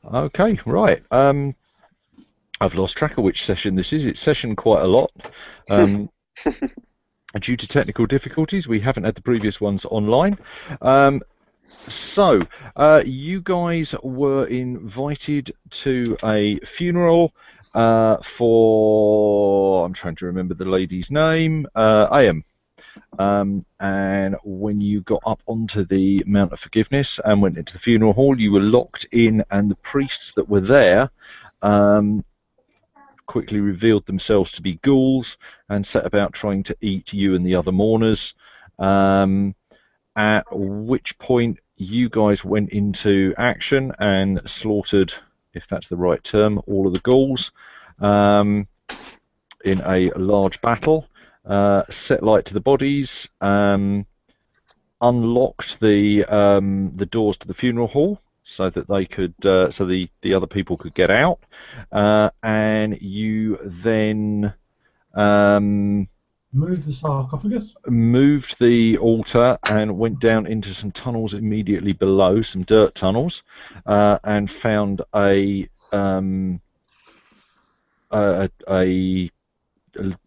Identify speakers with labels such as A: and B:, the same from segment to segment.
A: Okay, right. I've lost track of which session this is. It's session quite a lot. Um, Due to technical difficulties, we haven't had the previous ones online. Um, you guys were invited to a funeral for, I'm trying to remember the lady's name, AM. And when you got up onto the Mount of Forgiveness and went into the funeral hall, you were locked in, and the priests that were there quickly revealed themselves to be ghouls and set about trying to eat you and the other mourners. At which point you guys went into action and slaughtered, if that's the right term, all of the ghouls in a large battle. Set light to the bodies, unlocked the doors to the funeral hall so that they could, so the other people could get out, and you then
B: Move the sarcophagus.
A: moved the altar and went down into some tunnels immediately below, some dirt tunnels, and found a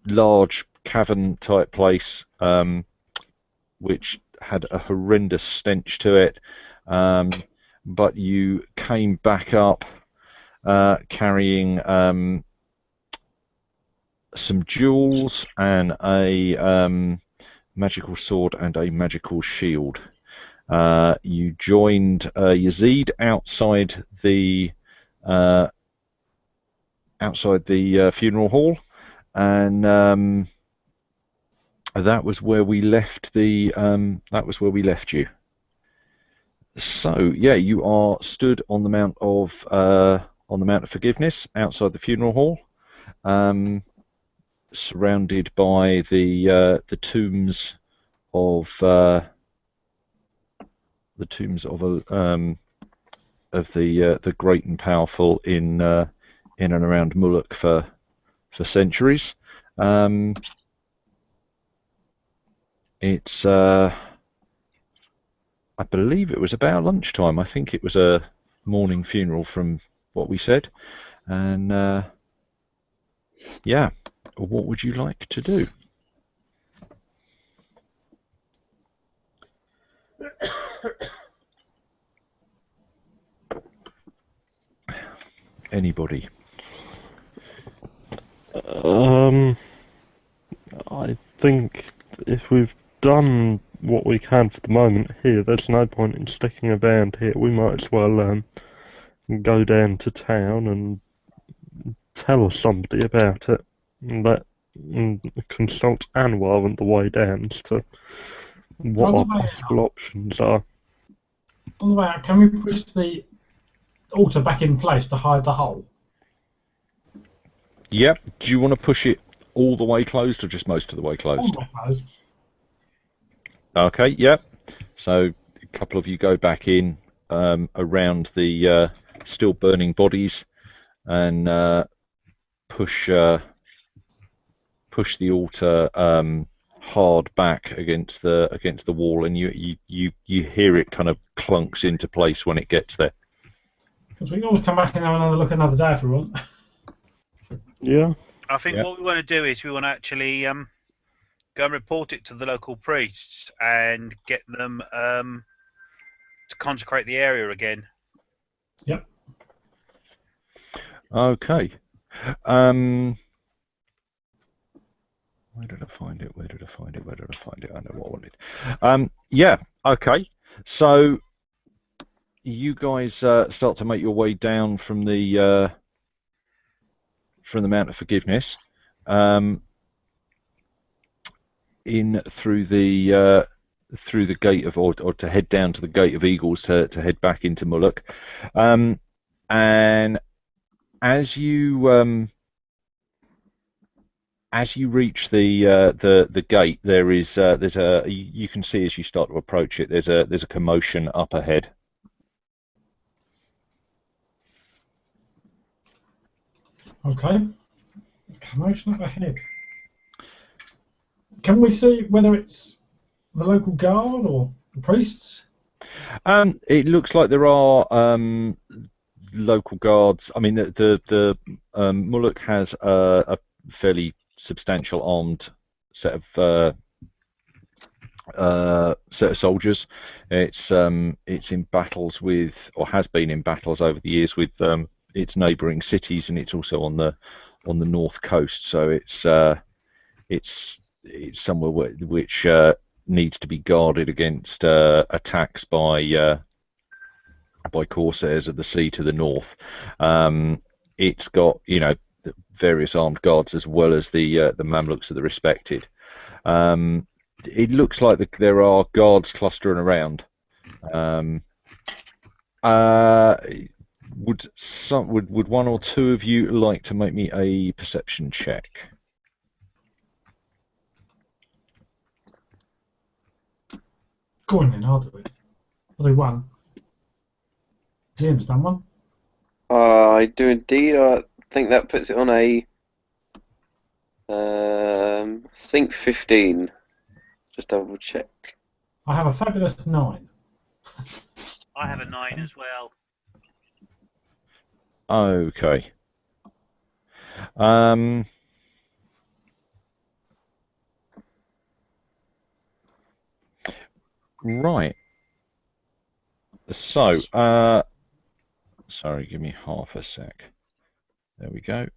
A: large cavern type place, which had a horrendous stench to it. But you came back up carrying some jewels and a magical sword and a magical shield. You joined Yazid outside the funeral hall, and that was where we left you. So yeah, you are stood on the Mount of Forgiveness outside the funeral hall, surrounded by the tombs of the great and powerful in and around Muluk for centuries. It's I believe it was about lunchtime. I think it was a morning funeral from what we said. And yeah, what would you like to do? Anybody?
C: I think if we've done what we can for the moment here, there's no point in sticking around here. We might as well go down to town and tell somebody about it, and consult Anwar on the way down as to what our possible options are.
B: On the way out, can we push the altar back in place to hide the hole?
A: Yep. Do you want to push it all the way closed or just most of the way closed?
B: All the way closed.
A: Okay, yep. So a couple of you go back in around the still burning bodies and push the altar hard back against the wall, and you hear it kind of clunks into place when it gets there.
B: Because we can always come back and have another look another day if we want.
C: Yeah.
D: I think what we want to do is we want to actually go and report it to the local priests and get them to consecrate the area again.
B: Yep.
A: Okay. Where did I find it? I know what I wanted. Yeah. Okay. So you guys start to make your way down from the Mount of Forgiveness, in through the gate of, or to head down to the Gate of Eagles to head back into Muluk, and as you reach the gate, there's a you can see as you start to approach it, there's a commotion up ahead.
B: Okay. Commotion up ahead. Can we see whether it's the local guard or the priests?
A: It looks like there are local guards. I mean, the Muluk has a fairly substantial armed set of soldiers. It's in battles with, or has been in battles over the years with its neighbouring cities, and it's also on the north coast. So it's somewhere which needs to be guarded against attacks by corsairs of the sea to the north. It's got various armed guards as well as the Mamluks of the respected. It looks like there are guards clustering around. Would one or two of you like to make me a perception check?
B: Go on then, I'll do it. I'll do one. Jim's done one.
E: I do indeed. I think that puts it on a. I think 15. Just double check.
B: I have a fabulous 9.
D: I have a 9 as well.
A: Okay. Right. So, sorry, give me half a sec. There we go.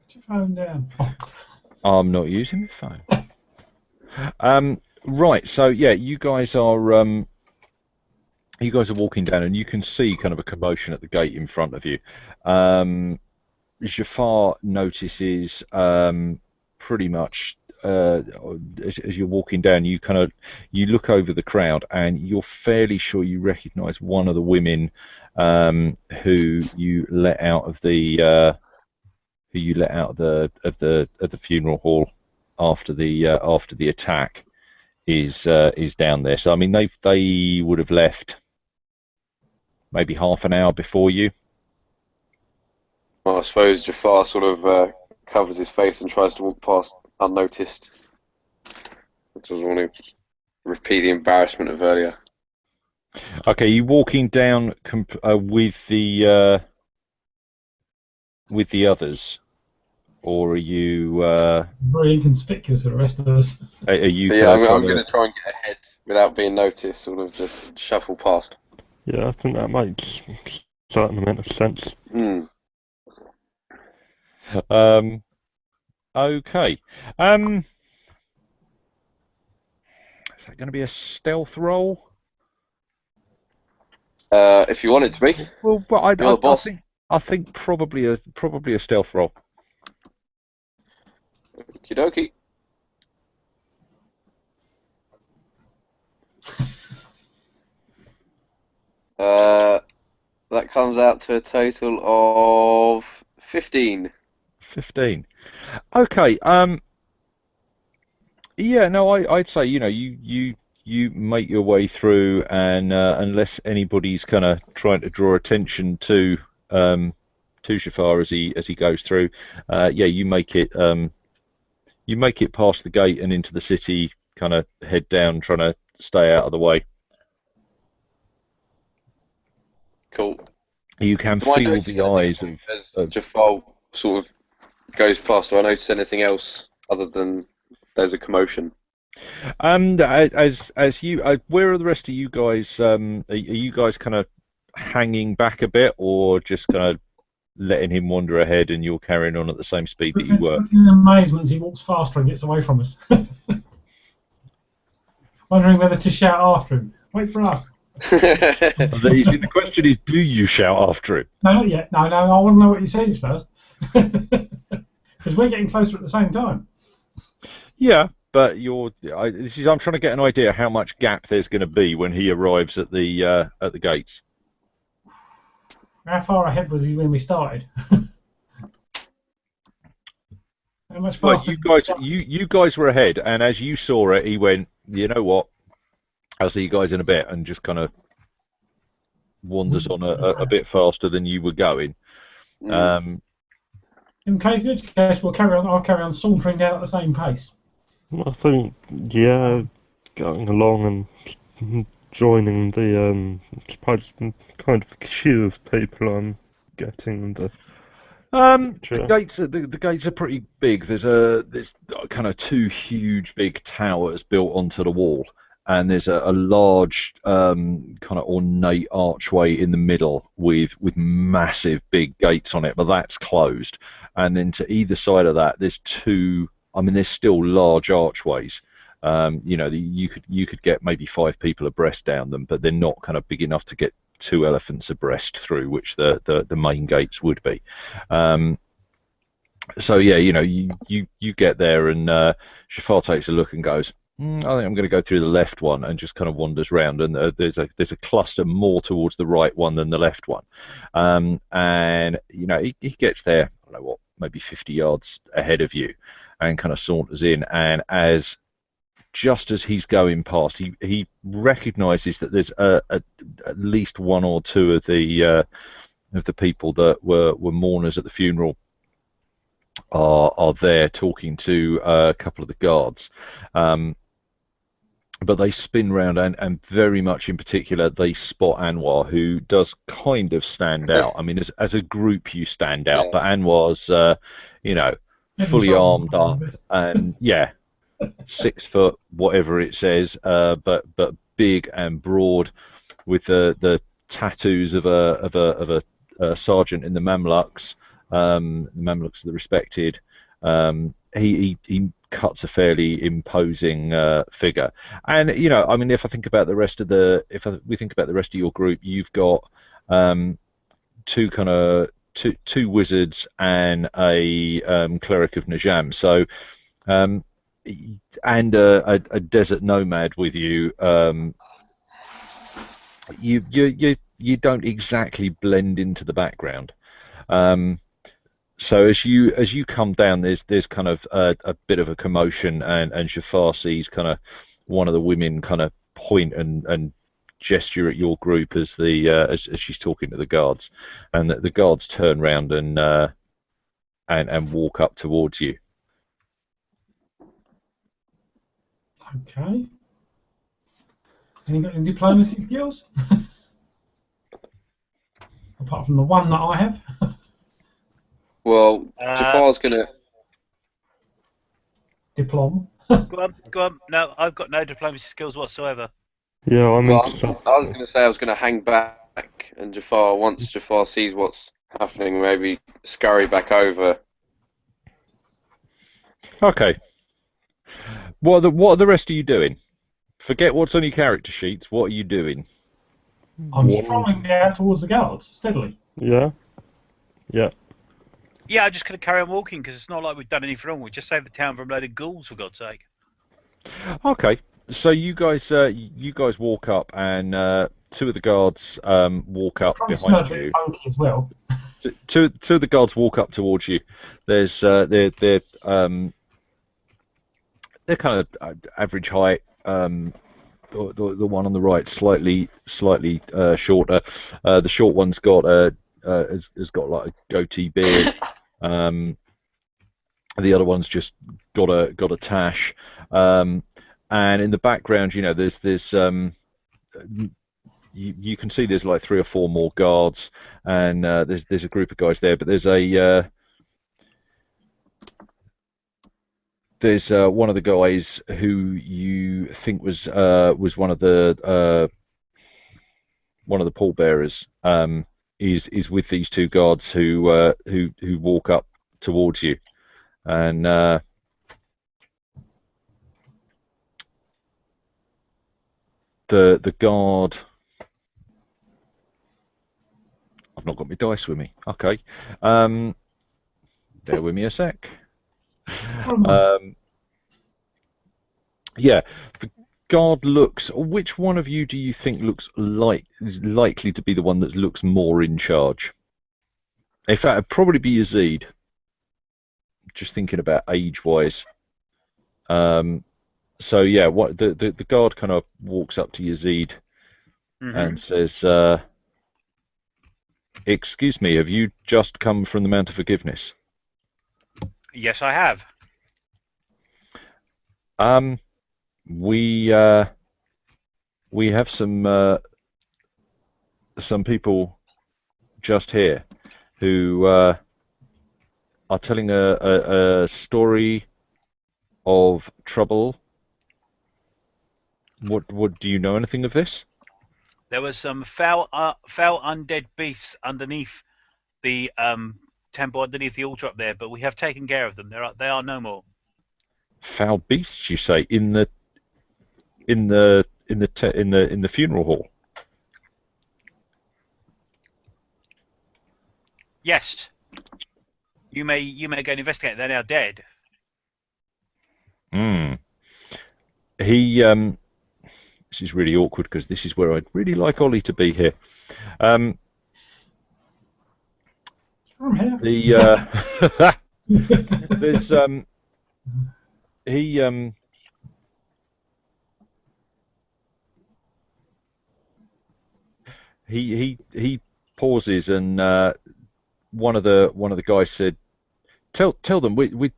B: Put your phone down.
A: I'm not using my phone. Right. So yeah, you guys are walking down, and you can see kind of a commotion at the gate in front of you. Jafar notices pretty much as you're walking down, you look over the crowd, and you're fairly sure you recognise one of the women who you let out of the funeral hall after the attack is down there. So I mean they would have left maybe half an hour before you.
E: Well, I suppose Jafar sort of covers his face and tries to walk past unnoticed. I doesn't want to repeat the embarrassment of earlier.
A: Okay, you walking down with the others, or are you?
B: Very inconspicuous to the rest of us.
A: Are you?
E: But yeah, I'm going to try and get ahead without being noticed. Sort of just shuffle past.
C: Yeah, I think that makes a certain amount of sense.
A: Okay. Is that going to be a stealth roll?
E: If you want it to be.
A: Well, I think probably a stealth roll.
E: Okie dokie. That comes out to a total of 15.
A: 15. Okay. Yeah. No, I'd say you make your way through, and unless anybody's kind of trying to draw attention to Shafar as he goes through, yeah, you make it past the gate and into the city. Kind of head down, trying to stay out of the way.
E: Cool.
A: You can feel the eyes of
E: Jafar sort of goes past. Do I notice anything else other than there's a commotion?
A: As you, where are the rest of you guys? Are you guys kind of hanging back a bit, or just kind of letting him wander ahead, and you're carrying on at the same speed that you were?
B: In amazement, he walks faster and gets away from us. Wondering whether to shout after him. Wait for us.
A: The question is, do you shout after him?
B: No, not yet. No, I want to know what he says first. Because we're getting closer at the same time.
A: Yeah, but I'm trying to get an idea how much gap there's going to be when he arrives at the gates.
B: How far ahead was he when we started? How much faster?
A: Well, you guys were ahead, and as you saw it, he went, you know what? I'll see you guys in a bit, and just kind of wanders on a bit faster than you were going.
B: In case I'll carry on sauntering down at the same pace.
C: I think, yeah, going along and joining the suppose kind of queue of people. I'm getting the
A: The
C: picture.
A: the gates are pretty big. There's kind of two huge big towers built onto the wall, and there's a large kind of ornate archway in the middle with massive big gates on it, but that's closed. And then to either side of that, there's two. I mean, there's still large archways. You could get maybe 5 people abreast down them, but they're not kind of big enough to get 2 elephants abreast through, which the main gates would be. So yeah, you get there, and Shafar takes a look and goes, I think I'm going to go through the left one, and just kind of wanders round. And there's a cluster more towards the right one than the left one. And he gets there, I don't know what, maybe 50 yards ahead of you, and kind of saunters in. And just as he's going past, he recognises that there's at least one or two of the people that were mourners at the funeral are there talking to a couple of the guards. But they spin round, and very much in particular they spot Anwar, who does kind of stand out. I mean, as a group you stand out,
E: Yeah.
A: but Anwar's fully armed up, and 6 foot whatever it says, but big and broad, with the tattoos of a sergeant in the Mamluks. The Mamluks are the respected. He cuts a fairly imposing figure, and I mean, if we think about the rest of your group, you've got two wizards and a cleric of Najam, so and a desert nomad with you. You don't exactly blend into the background. So as you come down, there's kind of a bit of a commotion, and Jafar sees kind of one of the women kind of point and gesture at your group as she's talking to the guards, and the guards turn round and walk up towards you.
B: Okay. Any got any diplomacy skills? Apart from the one that I have.
E: Well, Jafar's gonna.
B: Diplom.
D: Go on. No, I've got no diplomacy skills whatsoever.
C: Yeah, I'm
E: Well,
C: in.
E: I was gonna say I was gonna hang back, and once Jafar sees what's happening, maybe scurry back over.
A: Okay. What are the rest of you doing? Forget what's on your character sheets. What are you doing?
B: I'm strolling out towards the guards steadily.
C: Yeah.
D: Yeah, I'm just going to carry on walking because it's not like we've done anything wrong. We just saved the town from a load of ghouls, for God's sake.
A: Okay. So you guys walk up, and 2 of the guards walk up behind you.
B: Funky as well.
A: Two of the guards walk up towards you. There's they're kind of average height. The one on the right slightly shorter. The short one's got has got like a goatee beard. The other one's just got a tash. And in the background, there's you can see there's like 3 or 4 more guards, and there's a group of guys there, but there's one of the guys who you think was one of the pallbearers, is with these 2 guards who walk up towards you, and the guard. I've not got my dice with me. Okay, bear with me a sec. Yeah, the guard looks. Which one of you do you think is likely to be the one that looks more in charge? In fact, it'd probably be Yazid. Just thinking about age-wise. So yeah, what the guard kind of walks up to Yazid and says, "Excuse me, have you just come from the Mount of Forgiveness?"
D: Yes, I have.
A: We we have some people just here who are telling a story of trouble. What do you know anything of this?
D: There was some foul undead beasts underneath the temple, underneath the altar up there, but we have taken care of them. They are no more.
A: Foul beasts, you say, in the funeral hall?
D: Yes. You may go and investigate. They're now dead.
A: Hmm. This is really awkward because this is where I'd really like Ollie to be here.
B: I'm here.
A: There's he pauses, and one of the guys said, "Tell them we're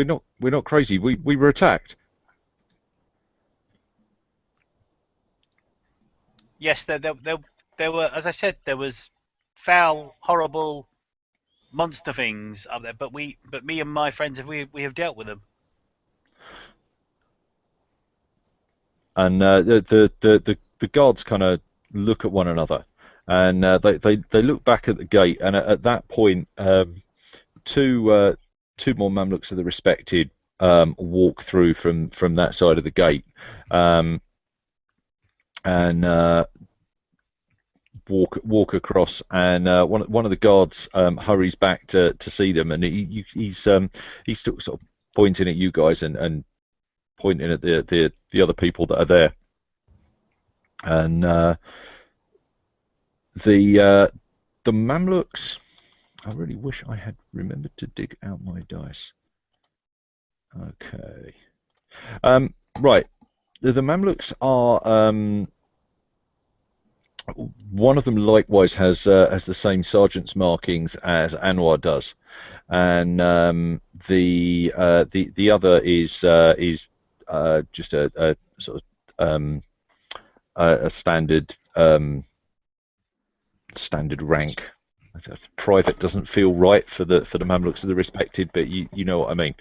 A: not crazy. We were attacked."
D: Yes, there were, as I said, there was foul, horrible monster things up there, but me and my friends we have dealt with them.
A: And the guards kind of look at one another, and they look back at the gate, and at that point, two more Mamluks of the respected walk through from that side of the gate, and walk across, and one of the guards hurries back to see them, and he's still sort of pointing at you guys and pointing at the other people that are there, and the Mamluks. I really wish I had remembered to dig out my dice. Okay, right. The Mamluks are. One of them likewise has the same sergeant's markings as Anwar does, and the other is just a sort of a standard rank. Private doesn't feel right for the Mamluks of the respected, but you know what I mean.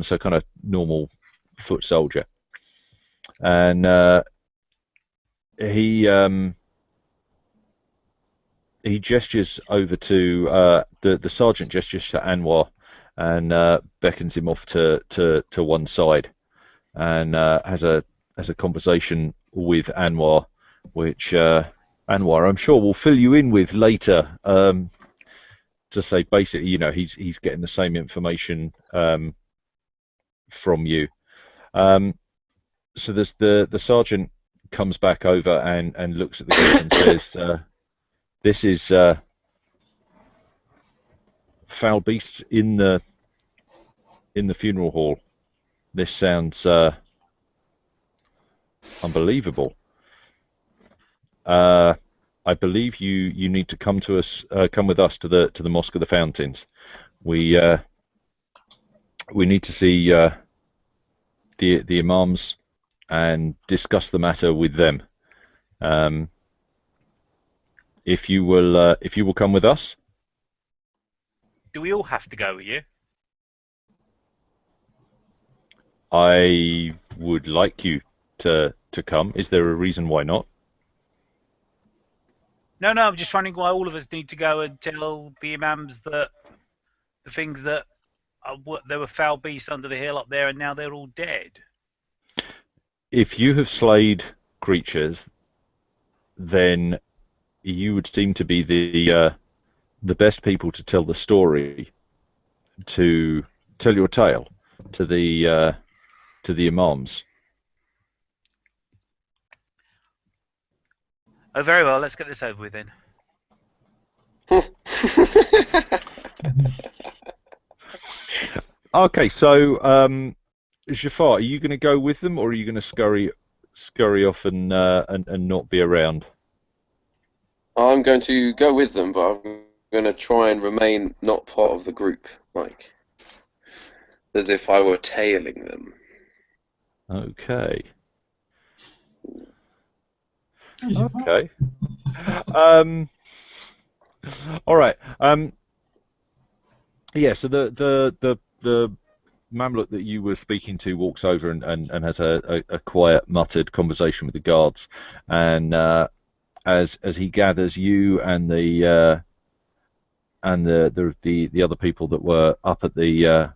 A: So kind of normal foot soldier, and he gestures over to the sergeant gestures to Anwar, and beckons him off to one side, and has a conversation with Anwar, which Anwar, I'm sure, will fill you in with later, to say basically, you know, he's getting the same information from you. So there's the sergeant comes back over and looks at the group and says, "This is foul beasts in the funeral hall. This sounds unbelievable. I believe you need to come with us to the Mosque of the Fountains. We need to see the imams and discuss the matter with them. If you will come with us."
D: Do we all have to go with you?
A: I would like you to come. Is there a reason why not?
D: No, I'm just wondering why all of us need to go and tell the imams that the things that there were foul beasts under the hill up there, and now they're all dead.
A: If you have slayed creatures, then you would seem to be the best people to tell the story, to tell your tale to the imams.
D: Oh, very well. Let's get this over with then.
A: Okay, so Jafar, are you going to go with them, or are you going to scurry off and not be around?
E: I'm going to go with them, but I'm going to try and remain not part of the group, like as if I were tailing them.
A: Okay. Okay. All right. Yeah. So the Mamluk that you were speaking to walks over and has a quiet, muttered conversation with the guards, and as he gathers you and the other people that were up at the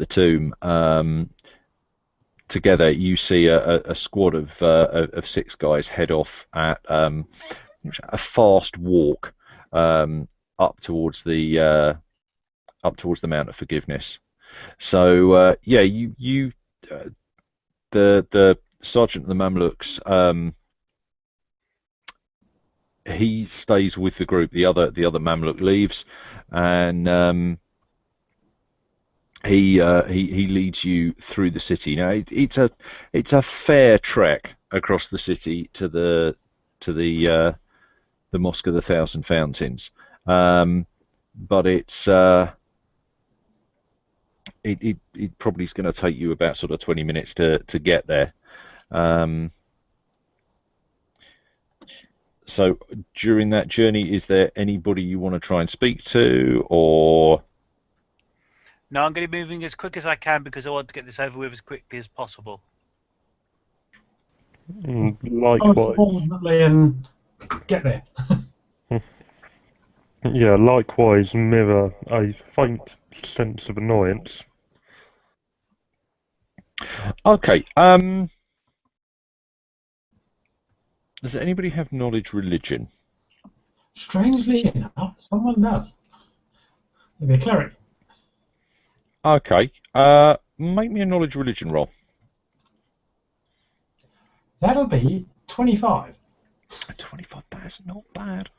A: tomb together, you see a squad of 6 guys head off at a fast walk up towards the Mount of Forgiveness. So yeah, the sergeant of the Mamluks, he stays with the group. The other Mamluk leaves, and he leads you through the city. Now it's a fair trek across the city to the Mosque of the Thousand Fountains, but it probably is going to take you about sort of 20 minutes to get there. So during that journey, is there anybody you want to try and speak to, or?
D: No, I'm going to be moving as quick as I can because I want to get this over with as quickly as possible.
C: Likewise.
B: Ultimately, and get there.
C: Yeah, likewise mirror a faint sense of annoyance.
A: Okay. Does anybody have knowledge religion?
B: Strangely enough, someone does. Maybe a cleric.
A: Okay. Make me a knowledge religion roll.
B: That'll be 25.
A: 25. That's not bad.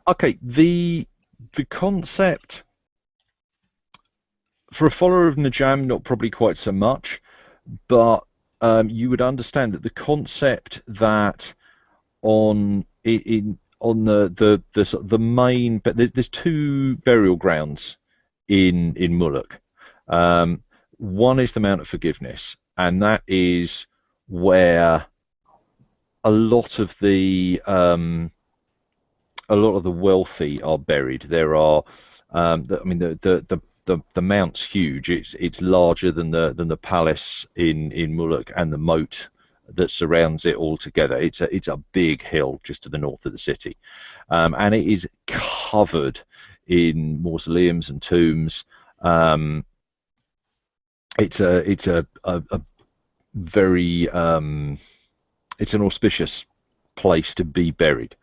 A: Okay. The concept for a follower of Najam, not probably quite so much, but you would understand that the concept that on the main, but there's 2 burial grounds in Muluk. One is the Mount of Forgiveness, and that is where a lot of the wealthy are buried. There are, I mean, the mount's huge. It's larger than the palace in Muluk and the moat that surrounds it all together. It's a big hill just to the north of the city, and it is covered in mausoleums and tombs. It's a very it's an auspicious place to be buried,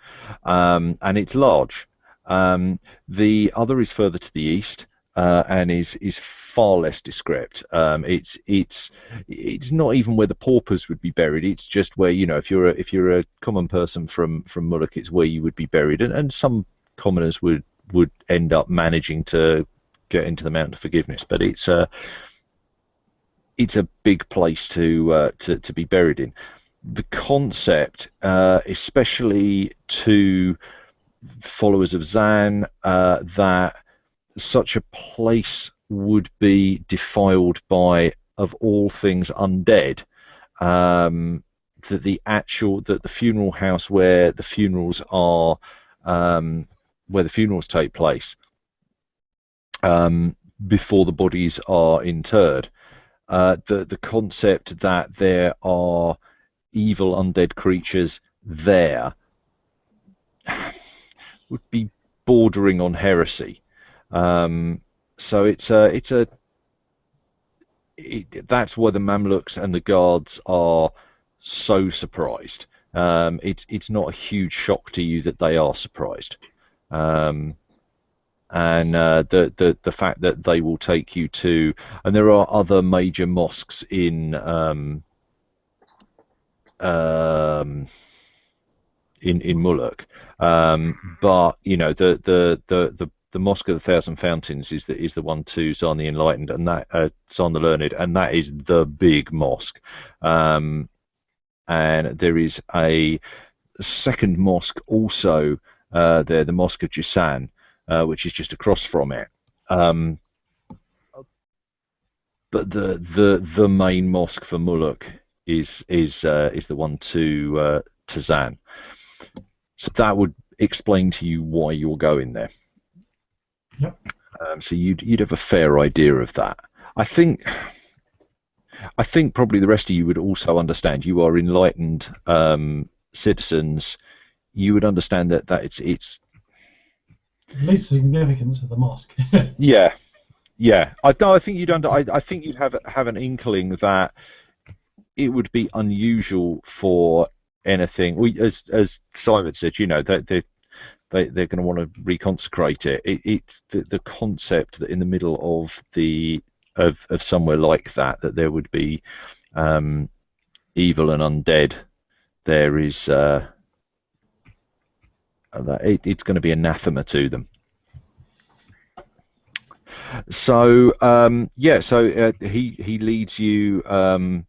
A: and it's large. The other is further to the east, and is far less descript. It's not even where the paupers would be buried. It's just where, you know, if you're a common person from Muluk, it's where you would be buried, and some commoners would end up managing to get into the Mountain of Forgiveness. But it's a big place to be buried in. The concept, especially to followers of Zan, that such a place would be defiled by, of all things, undead. That the funeral house where the funerals are, where the funerals take place, before the bodies are interred, the concept that there are evil undead creatures there would be bordering on heresy. So that's why the Mamluks and the guards are so surprised. It's not a huge shock to you that they are surprised, and the fact that they will take you to, and there are other major mosques in Muluk, but you know the Mosque of the Thousand Fountains is the one to Zan the Enlightened, and that Zan the Learned, and that is the big mosque. And there is a second mosque also there, the Mosque of Jisan, which is just across from it. But the main mosque for Muluk is the one to Zan. So that would explain to you why you're going there.
B: Yep.
A: So you'd have a fair idea of that. I think probably the rest of you would also understand. You are enlightened citizens. You would understand that it's
B: At least the significance of the mosque.
A: yeah. I think I think you'd have an inkling that it would be unusual for anything. As Simon said, that they're going to want to reconsecrate it. The concept that in the middle of somewhere like that there would be evil and undead. There is it's going to be anathema to them. So he leads you, and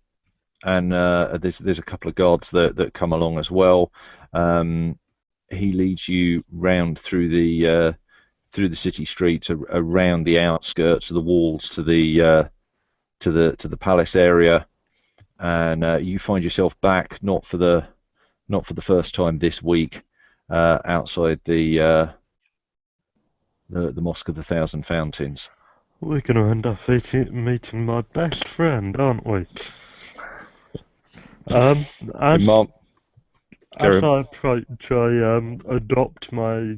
A: there's a couple of guards that come along as well. He leads you round through the city streets, around the outskirts of the walls to the palace area, and you find yourself back not for the first time this week outside the Mosque of the Thousand Fountains.
C: We're going to end up meeting my best friend, aren't we? As I approach, I adopt my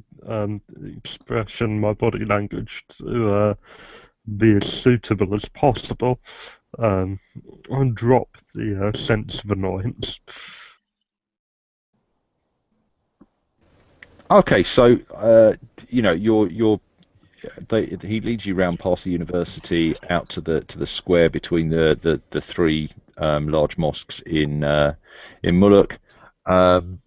C: expression, my body language to be as suitable as possible. And drop the sense of annoyance.
A: Okay, so he leads you around past the university out to the square between the three large mosques in Muluk, and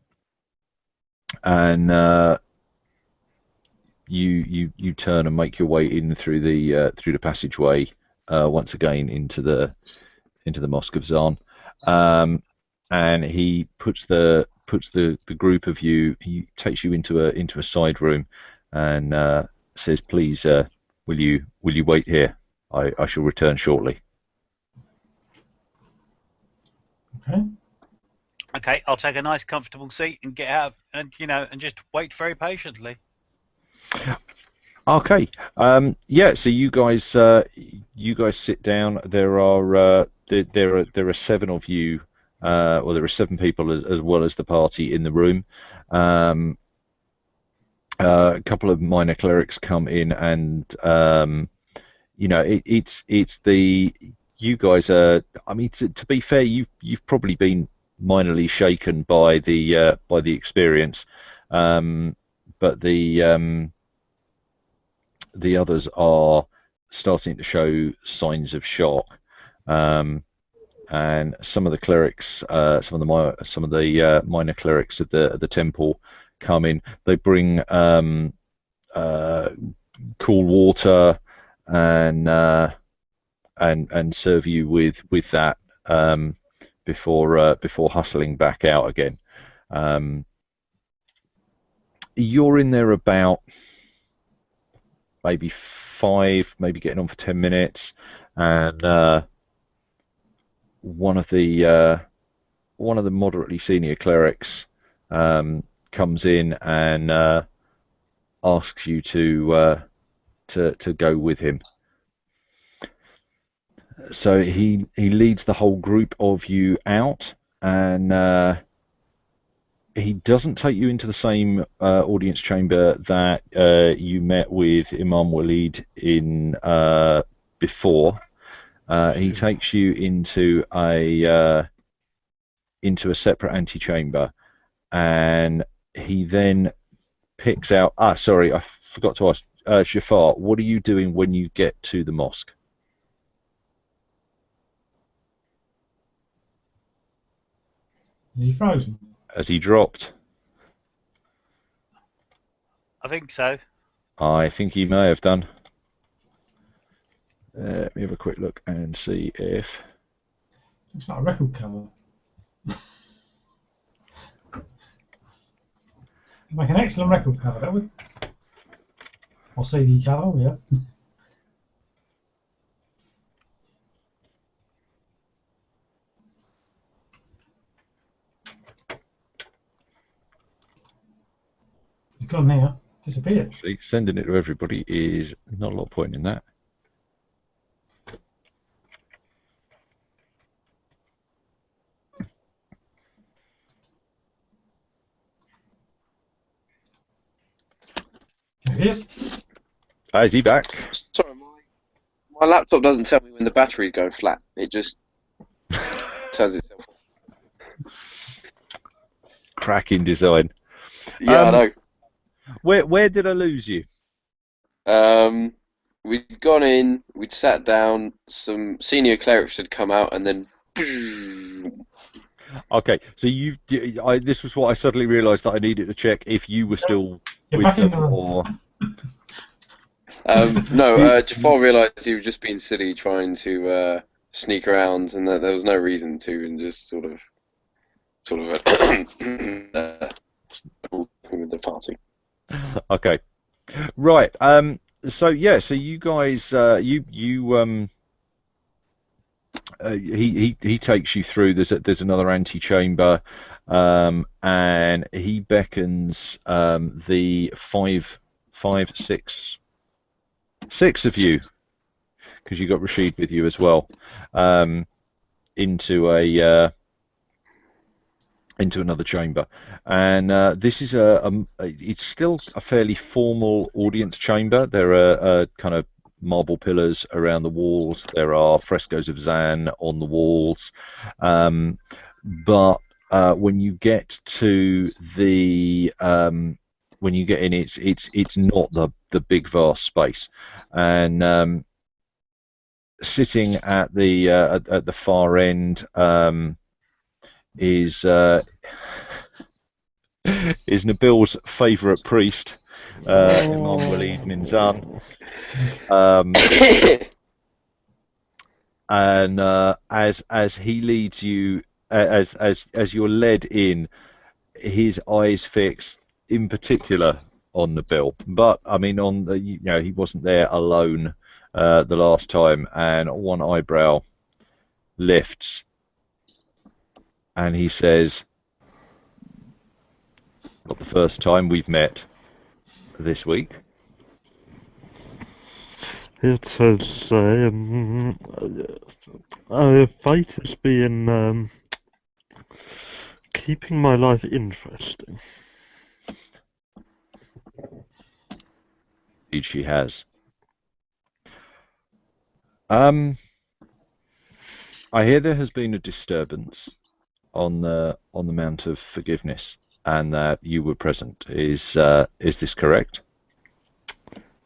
A: you turn and make your way in through the passageway once again into the Mosque of Zan, and he puts the group of you. He takes you into a side room and says, "Please, will you wait here? I shall return shortly."
B: Okay.
D: Okay, I'll take a nice, comfortable seat and get out, and just wait very patiently.
A: Okay. So you guys sit down. There are 7 of you. Well, there are 7 people as well as the party in the room. A couple of minor clerics come in, and it's the you guys are. I mean, to be fair, you've probably been minorly shaken by the experience, but the others are starting to show signs of shock. And some of the clerics, some of the minor clerics at the temple come in. They bring cool water and serve you with that before hustling back out again. You're in there about maybe 5, maybe getting on for 10 minutes, and one of the moderately senior clerics comes in and asks you to go with him. So he leads the whole group of you out, and he doesn't take you into the same audience chamber that you met with Imam Walid in before. He takes you into a separate antechamber, and he then picks out. Sorry, I forgot to ask, Jafar, what are you doing when you get to the mosque?
B: Is he frozen?
A: Has he dropped?
D: I think so.
A: I think he may have done. Let me have a quick look and see if.
B: Looks like a record cover. Make an excellent record cover, that would. Or CD cover, yeah. gone now. Disappeared.
A: Actually, sending it to everybody is not a lot of point in that.
B: There he is.
A: Is he back?
E: Sorry, my laptop doesn't tell me when the batteries go flat. It just turns itself off.
A: Cracking design.
E: Yeah, I know.
A: Where did I lose you?
E: We'd gone in, we'd sat down, some senior clerics had come out, and then...
A: Okay, so this was what I suddenly realised that I needed to check if you were still
B: You're
A: with
B: back in
A: them
B: the room.
A: or...
E: No, Jafar realised he was just being silly trying to sneak around, and that there was no reason to, and just sort of with the party.
A: Okay, right. So you guys, he takes you through. There's another antechamber, and he beckons the six of you, because you got Rashid with you as well, into another chamber, and this is it's still a fairly formal audience chamber. There are kind of marble pillars around the walls. There are frescoes of Zan on the walls, but when you get to the when you get in, it's not the big vast space, and sitting at the far end is Nabil's favourite priest, Imam Walid Minzan, and as he leads you, as you're led in, his eyes fix in particular on Nabil. But I mean, he wasn't there alone the last time, and one eyebrow lifts. And he says, "Not the first time we've met this week."
C: It says, fate has been keeping my life interesting.
A: Indeed, she has. I hear there has been a disturbance on the Mount of Forgiveness, and that you were present. Is this correct?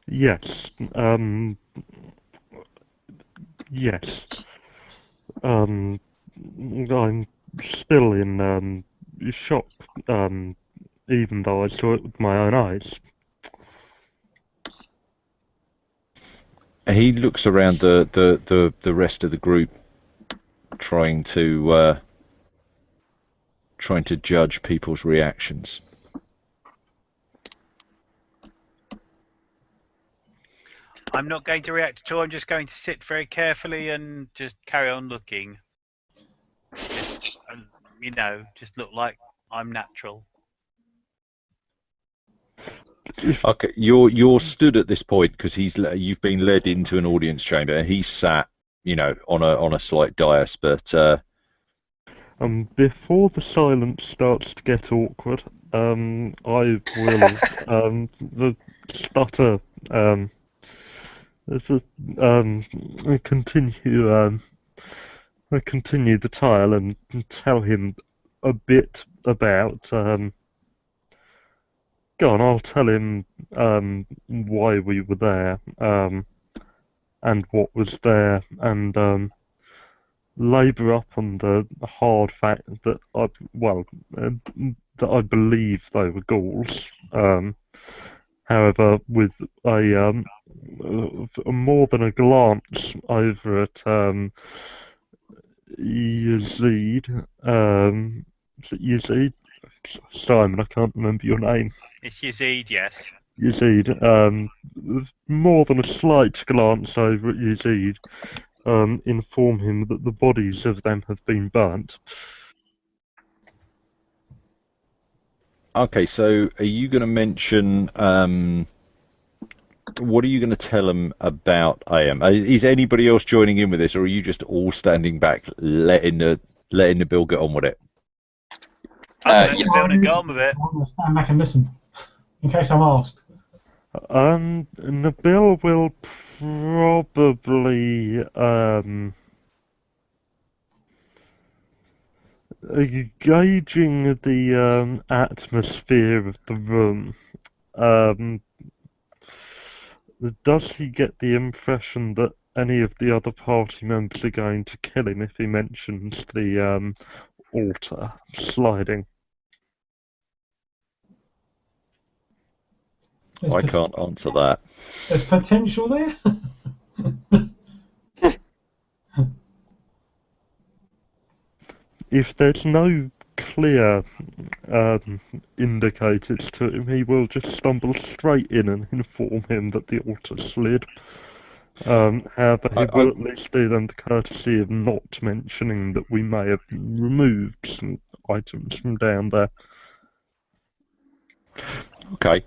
C: Yes. Yes. I'm still in shock, even though I saw it with my own eyes.
A: He looks around the rest of the group, trying to judge people's reactions.
D: I'm not going to react at all. I'm just going to sit very carefully and just carry on looking. Just look like I'm natural.
A: Okay, you're stood at this point because you've been led into an audience chamber. He's sat, on a slight dais, but
C: before the silence starts to get awkward, I will stutter continue the tale and tell him a bit about. Go on, I'll tell him why we were there, and what was there, and labour up on the hard fact that I believe they were ghouls. However, with a more than a glance over at Yazid, is it Yazid? Simon, I can't remember your name.
D: It's Yazid, yes.
C: Yazid, more than a slight glance over at Yazid, inform him that the bodies of them have been burnt.
A: Okay, so are you going to mention what are you going to tell them about AM? Is anybody else joining in with this, or are you just all standing back, letting the bill get on with it?
D: I'm letting
E: Yes.
D: the bill and go on with it.
B: I want to stand back and listen, in case I'm asked.
C: Nabil will probably gauging the atmosphere of the room. Does he get the impression that any of the other party members are going to kill him if he mentions the altar sliding?
B: There's
A: I
B: pot-
A: can't answer that.
B: There's potential there.
C: If there's no clear indicators to him, he will just stumble straight in and inform him that the altar slid. However, he will at least do them the courtesy of not mentioning that we may have removed some items from down there.
A: Okay.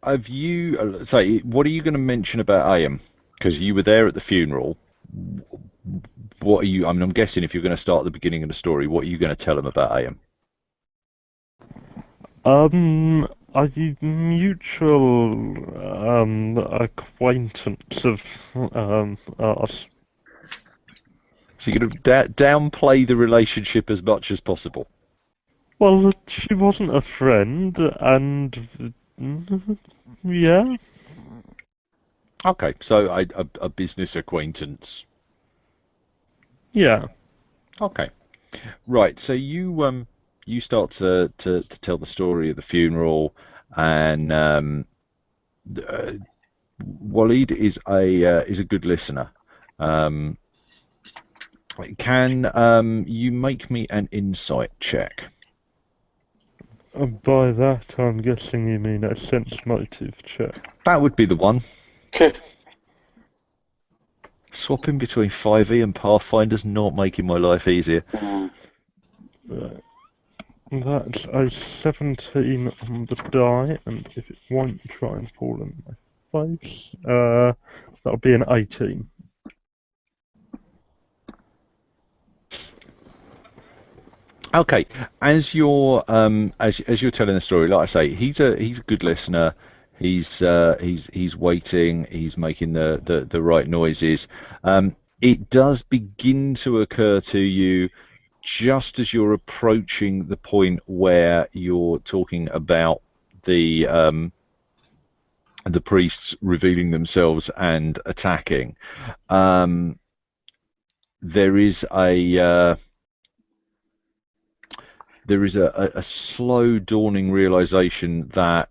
A: Have you say what are you going to mention about AM? Because you were there at the funeral. What are you? I mean, I'm guessing if you're going to start at the beginning of the story, what are you going to tell them about AM?
C: A mutual acquaintance of us.
A: So you're going to downplay the relationship as much as possible.
C: Well, she wasn't a friend, and yeah.
A: Okay, so a business acquaintance.
C: Yeah.
A: Okay, right. So you start to tell the story of the funeral, and Waleed is a good listener. Um, can you make me an insight check?
C: By that, I'm guessing you mean a sense motive check.
A: That would be the one. Swapping between 5e and Pathfinder's not making my life easier.
C: That's a 17 on the die, and if it won't try and fall in my face, that'll be an 18.
A: Okay, as you're as you're telling the story, like I say, he's a good listener. He's waiting. He's making the right noises. It does begin to occur to you just as you're approaching the point where you're talking about the priests revealing themselves and attacking. There is a slow dawning realization that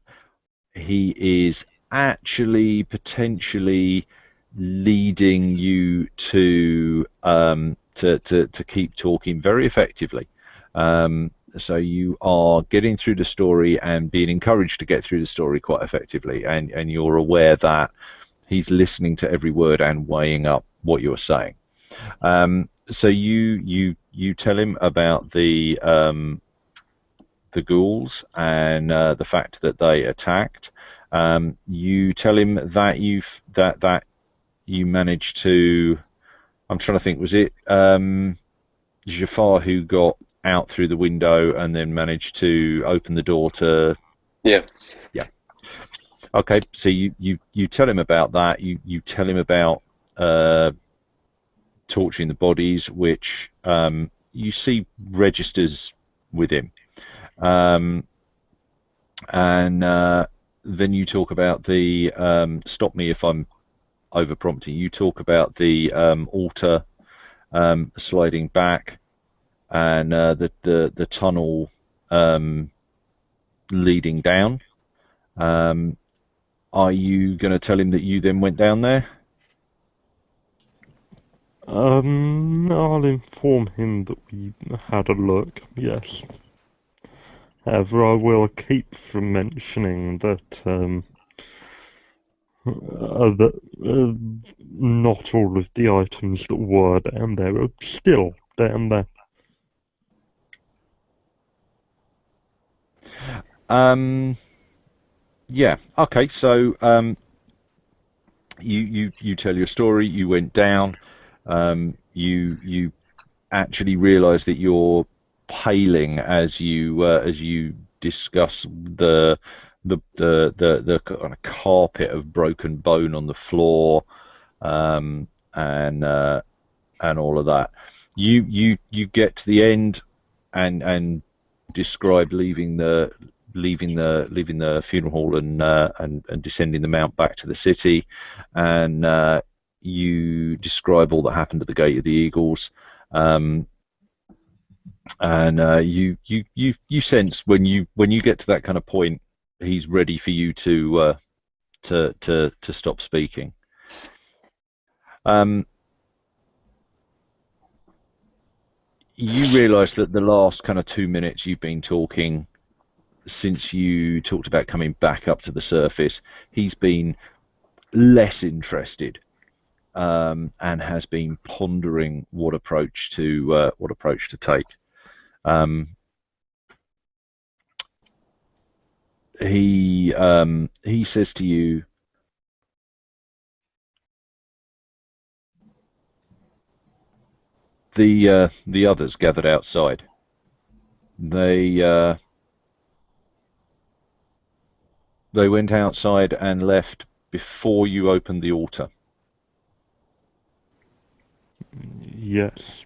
A: he is actually potentially leading you to keep talking very effectively. So you are getting through the story and being encouraged to get through the story quite effectively, and you're aware that he's listening to every word and weighing up what you're saying. So you tell him about the ghouls and the fact that they attacked. You tell him that you managed to. I'm trying to think. Was it Jafar who got out through the window and then managed to open the door to?
E: Yeah.
A: Yeah. Okay. So you tell him about that. You tell him about torturing the bodies, which you see registers with him. And then you talk about the stop me if I'm over prompting. You talk about the altar sliding back and the tunnel leading down. Are you going to tell him that you then went down there?
C: I'll inform him that we had a look, yes. However, I will keep from mentioning that not all of the items that were down there are still down there.
A: Yeah. Okay. So you tell your story. You went down. You actually realise that you're paling as you discuss the kind of carpet of broken bone on the floor, and all of that. You get to the end and describe leaving the funeral hall and descending the mount back to the city, and you describe all that happened at the Gate of the Eagles, and you sense when you get to that kind of point, he's ready for you to stop speaking. You realise that the last kind of 2 minutes you've been talking, since you talked about coming back up to the surface, he's been less interested, and has been pondering what approach to take. He says to you, the others gathered outside. They went outside and left before you opened the altar.
C: Yes.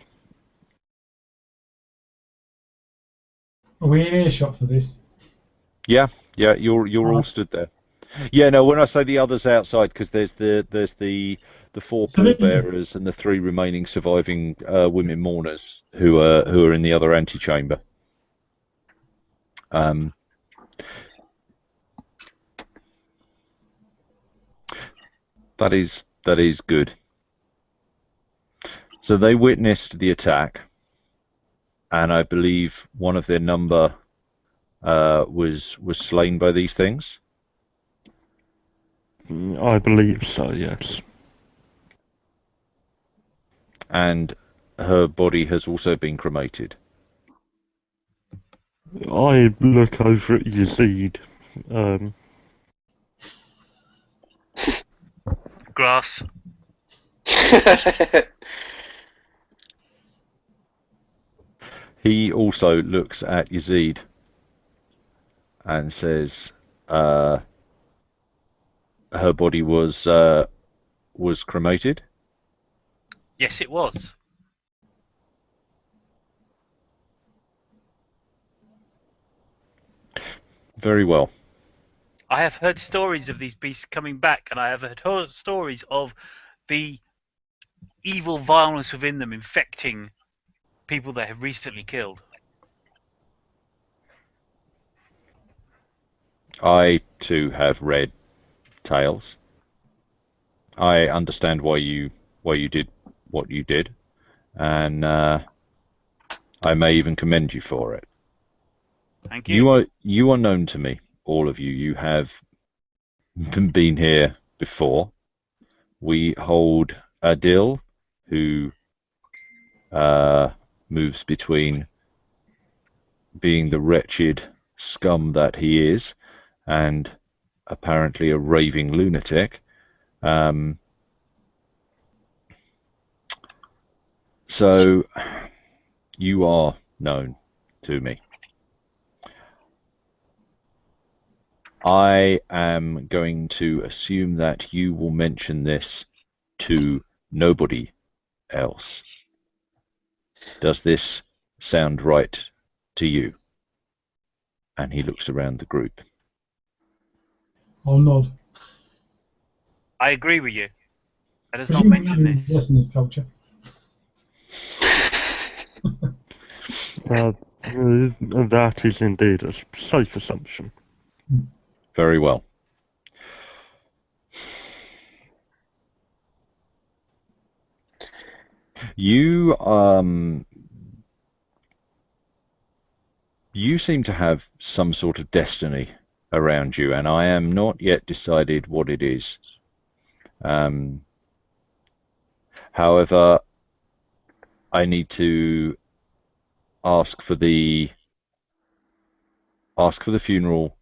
B: Are we in earshot for this?
A: Yeah, you're all stood there. Yeah, no. When I say the others outside, because there's the four pallbearers and the 3 remaining surviving women mourners who are in the other antechamber. That is good. So they witnessed the attack, and I believe one of their number was slain by these things.
C: I believe so, yes.
A: And her body has also been cremated.
C: I look over at Yazid.
D: Grass.
A: He also looks at Yazid and says, her body was cremated.
D: Yes, it was.
A: Very well.
D: I have heard stories of these beasts coming back, and I have heard stories of the evil violence within them infecting people they have recently killed.
A: I too have read tales. I understand why you did what you did, and I may even commend you for it.
D: Thank you.
A: You are known to me, all of you. You have been here before. We hold Adil, who moves between being the wretched scum that he is and apparently a raving lunatic. So you are known to me. I am going to assume that you will mention this to nobody else. Does this sound right to you? And he looks around the group.
B: I'll nod.
D: I agree with you. Let us
B: Because
D: not
B: you
D: mention
B: know
D: this.
B: less in this culture.
C: That is indeed a safe assumption.
A: Very well. You seem to have some sort of destiny around you, and I am not yet decided what it is. However, I need to ask for the funeral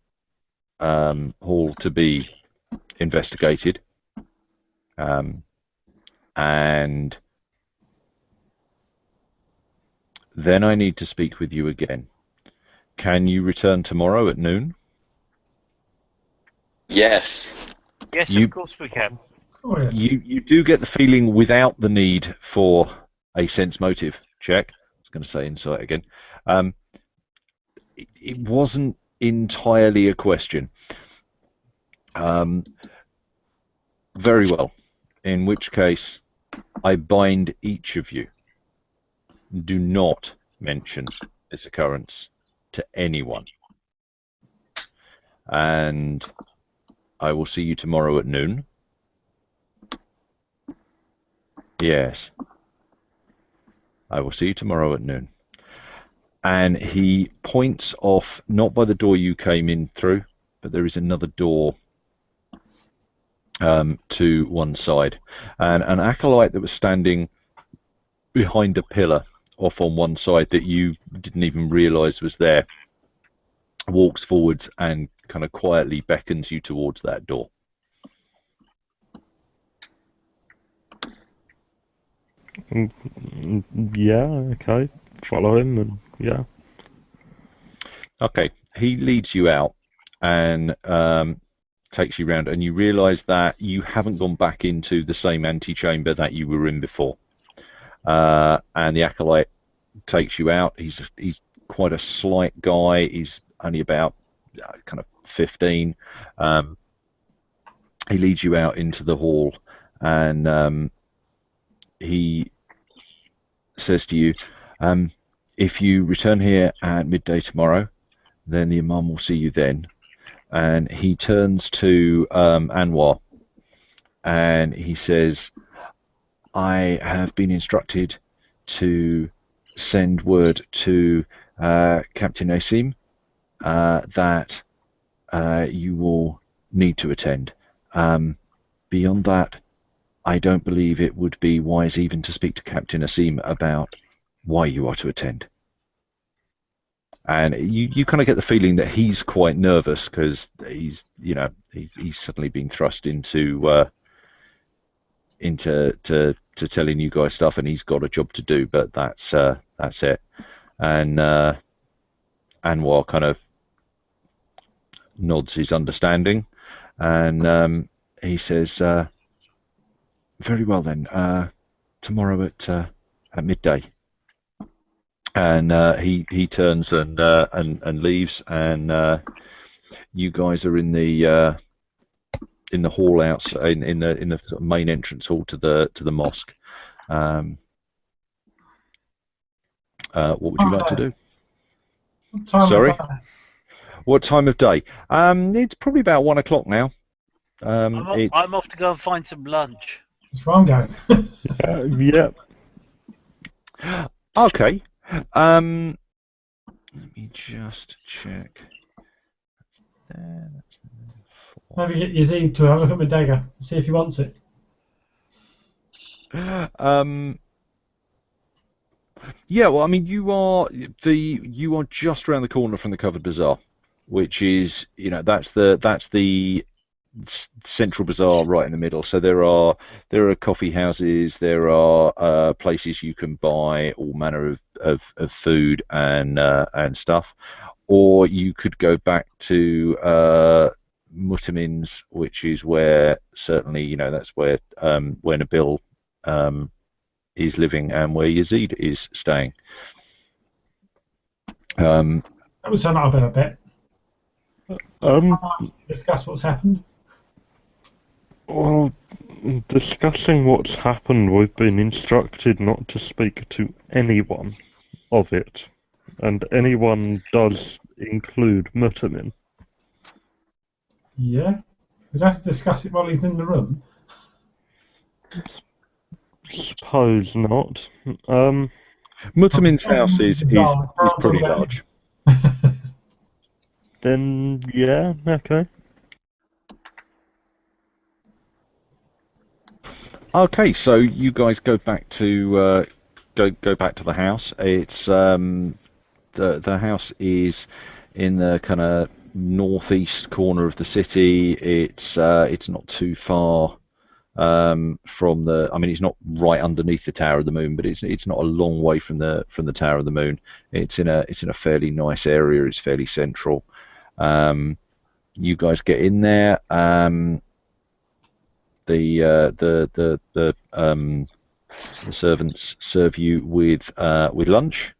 A: hall to be investigated, and then I need to speak with you again. Can you return tomorrow at noon?
E: Yes.
D: Yes,
A: You-
D: of course we can.
B: Oh, yes.
A: You do get the feeling without the need for a sense motive check. I was going to say insight again. It wasn't entirely a question. Very well. In which case, I bind each of you. Do not mention this occurrence to anyone. And I will see you tomorrow at noon. Yes. I will see you tomorrow at noon. And he points off, not by the door you came in through, but there is another door to one side. And an acolyte that was standing behind a pillar off on one side that you didn't even realize was there walks forwards and kind of quietly beckons you towards that door.
C: Yeah, okay. Follow him, and yeah.
A: Okay, he leads you out and takes you round, and you realise that you haven't gone back into the same antechamber that you were in before. And the acolyte takes you out. He's quite a slight guy. He's only about kind of 15. He leads you out into the hall, and he says to you, if you return here at midday tomorrow, then the Imam will see you then. And he turns to Anwar and he says, I have been instructed to send word to Captain Asim that you will need to attend. Beyond that, I don't believe it would be wise even to speak to Captain Asim about why you are to attend. And you kind of get the feeling that he's quite nervous because he's suddenly been thrust into telling you guys stuff, and he's got a job to do. But that's it. And Anwar kind of nods his understanding, and he says, "Very well then. Tomorrow at midday." And he turns and leaves, and you guys are in the hall outside, in the sort of main entrance hall to the mosque. What would you like to do?
B: What time
A: Sorry?
B: of day?
A: What time of day? It's probably about 1 o'clock now.
D: I'm off to go and find some lunch.
B: That's where I'm going.
C: Yeah.
A: Okay. Let me just check. There, that's there,
B: Maybe get Yazid to have a look at my dagger, see if he wants it.
A: 4. Yeah, well, I mean, you are just around the corner from the covered bazaar, which is, that's the central bazaar right in the middle. So there are coffee houses, there are places you can buy all manner of food and stuff, or you could go back to Mutamin's, which is where certainly that's where Nabil is living and where Yazid is staying.
B: That would sound like a better bet. I might discuss what's happened.
C: Well, discussing what's happened, we've been instructed not to speak to anyone of it, and anyone does include Mutamin.
B: Yeah. We'd have to discuss it while he's in the room.
C: Suppose not.
A: Mutamin's house is pretty large.
C: Then yeah, okay.
A: Okay, so you guys go back to the house. It's the house is in the kind of northeast corner of the city. It's not too far from the. I mean, it's not right underneath the Tower of the Moon, but it's not a long way from the Tower of the Moon. It's in a fairly nice area. It's fairly central. You guys get in there. The servants serve you with lunch.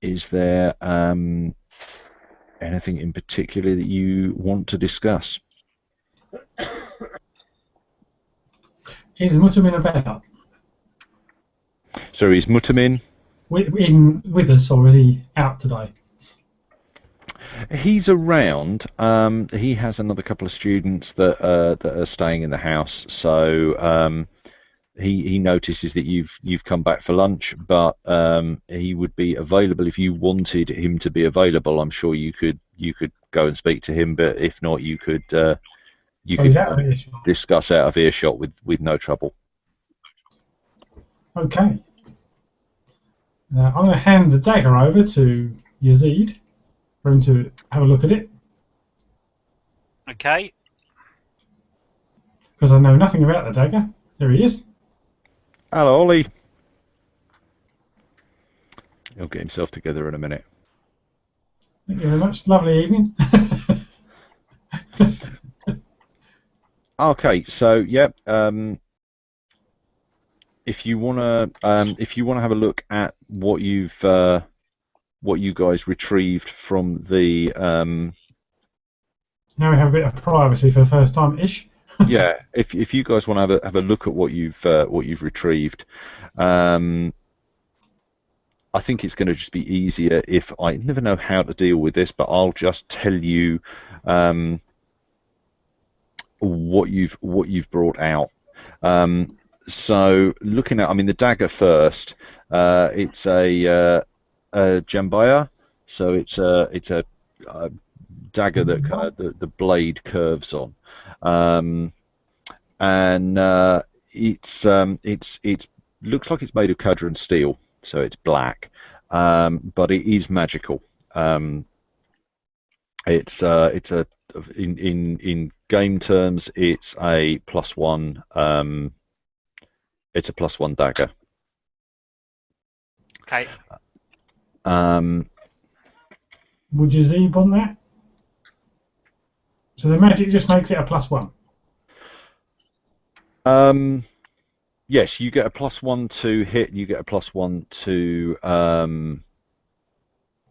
A: Is there anything in particular that you want to discuss?
B: Is Mutamin about?
A: So is Mutamin?
B: With us, or is he out today?
A: He's around. He has another couple of students that are staying in the house. So he notices that you've come back for lunch, but he would be available if you wanted him to be available. I'm sure you could go and speak to him, but if not, you could discuss out of earshot with no trouble.
B: Okay. Now I'm going to hand the dagger over to Yazid for him to have a look at it,
D: Okay.
B: because I know nothing about the dagger. There he is.
A: Hello, Ollie. He'll get himself together in a minute.
B: Thank you very much. Lovely evening.
A: Okay, so yeah, if you wanna have a look at what you guys retrieved from the
B: Now we have a bit of privacy for the first time ish.
A: yeah, if you guys want to have a look at what you've retrieved, I think it's going to just be easier if I never know how to deal with this, but I'll just tell you what you've brought out. So looking at, I mean, the dagger first. It's a jambaya, so it's a dagger that kind of the blade curves on, and it looks like it's made of Qadran steel, so it's black, but it is magical. It's a in game terms, it's a +1. It's a +1 dagger.
D: Okay.
B: Would you Zeeb on that? So the magic just makes it a +1.
A: Yes, you get a +1 to hit. You get a +1 to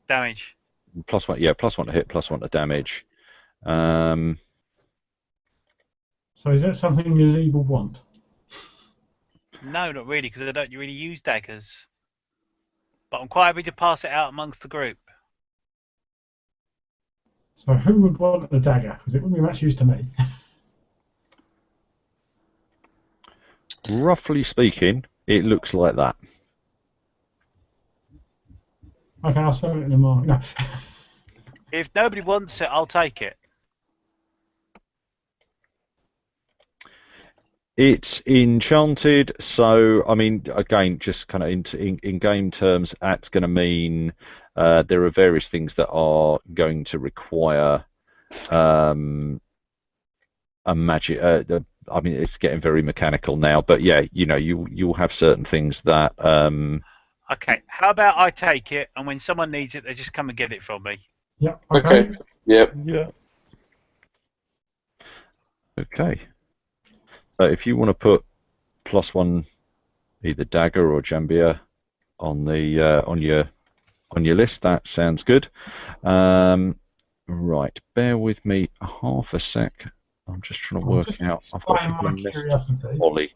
D: Damage.
A: +1. Yeah, +1 to hit, +1 to damage.
B: So is that something Yazid will want?
D: No, not really, because I don't really use daggers. But I'm quite happy to pass it out amongst the group.
B: So who would want the dagger? Because it wouldn't be much use to me.
A: Roughly speaking, it looks like that.
B: Okay, I'll sell it in the market. No.
D: If nobody wants it, I'll take it.
A: It's enchanted, so I mean, again, just kind of in game terms, that's going to mean there are various things that are going to require a magic. I mean, it's getting very mechanical now, but yeah, you know, you'll have certain things that.
D: Okay, how about I take it, and when someone needs it, they just come and get it from me.
B: Yep.
E: Okay. Yep.
C: Yeah.
A: Okay. So if you want to put +1, either dagger or jambia on the on your list, that sounds good. Right, bear with me half a sec. I'm just trying to work out. I've got a couple of messages. Ollie.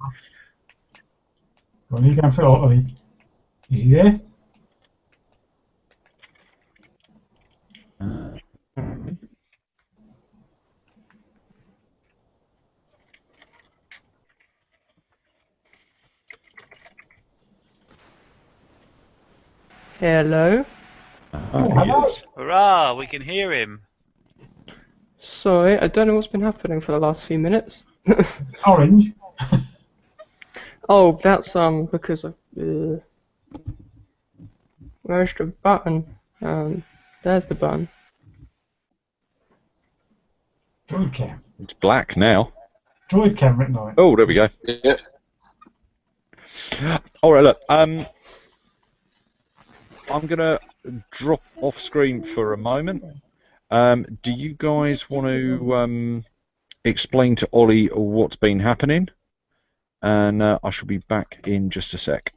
B: Go on, you go for Ollie. Is he there?
F: Hello.
A: Yes.
D: Hurrah! We can hear him.
F: Sorry, I don't know what's been happening for the last few minutes.
B: Orange.
F: Oh, that's because of where's the button? There's the button.
B: Droid cam.
A: It's black now.
B: Droid cam written on it.
A: Oh, there we go.
E: Yeah.
A: All right, look. I'm gonna drop off screen for a moment. Do you guys want to explain to Ollie what's been happening? And I shall be back in just a sec.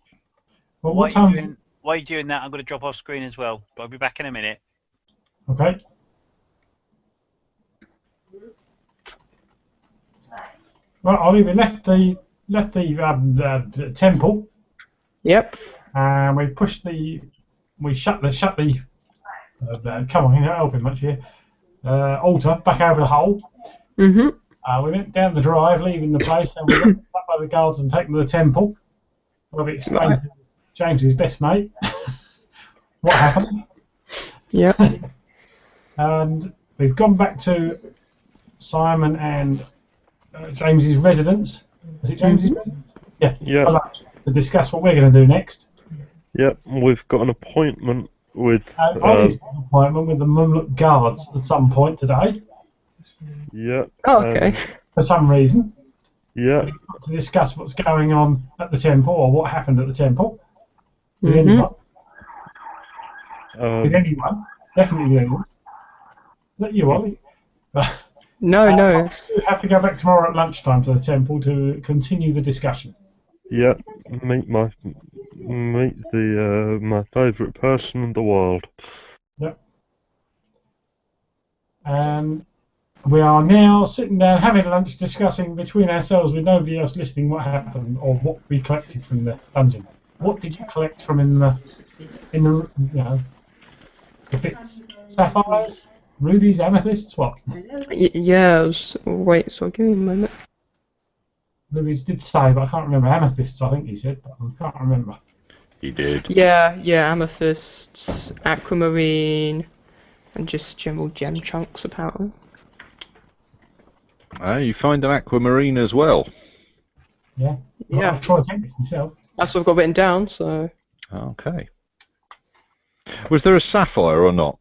B: Well, what time?
D: While you're doing that, I'm going to drop off screen as well. But I'll be back in a minute.
B: Okay. Well, Ollie, we left the temple.
F: Yep.
B: And we shut the come on, you're not helping much here. Altar back over the hole.
F: Mm-hmm.
B: We went down the drive, leaving the place, and we got up by the guards and taken to the temple. Where we explained to James's best mate what happened.
F: Yep.
B: And we've gone back to Simon and James's residence. Is it James's residence? Yeah.
C: Yeah.
B: For lunch, to discuss what we're going to do next.
C: Yep, we've got an appointment with.
B: Ollie's got an appointment with the Mumluk guards at some point today.
C: Yep.
F: Oh, okay.
B: For some reason.
C: Yeah.
B: We've got to discuss what's going on at the temple, or what happened at the temple. With
F: Mhm.
B: anyone.
C: Um,
B: With anyone. Definitely with anyone. Not you, Ollie.
F: No, no.
B: We have to go back tomorrow at lunchtime to the temple to continue the discussion.
C: yeah. Meet my favourite person in the world.
B: And we are now sitting down having lunch, discussing between ourselves with nobody else listening what happened or what we collected from the dungeon. What did you collect from in the the bits? Sapphires, rubies, amethysts, what?
F: Yeah. Wait. So give me a moment.
B: Rubies did say, but I can't remember. Amethysts, I think he said, but I can't remember.
A: He did.
F: Yeah. Amethysts, aquamarine, and just general gem chunks apparently.
A: You find an aquamarine as well.
B: Yeah.
F: Yeah.
B: I'll try to take this myself.
F: That's what I've got written down. So
A: Okay. Was there a sapphire or not?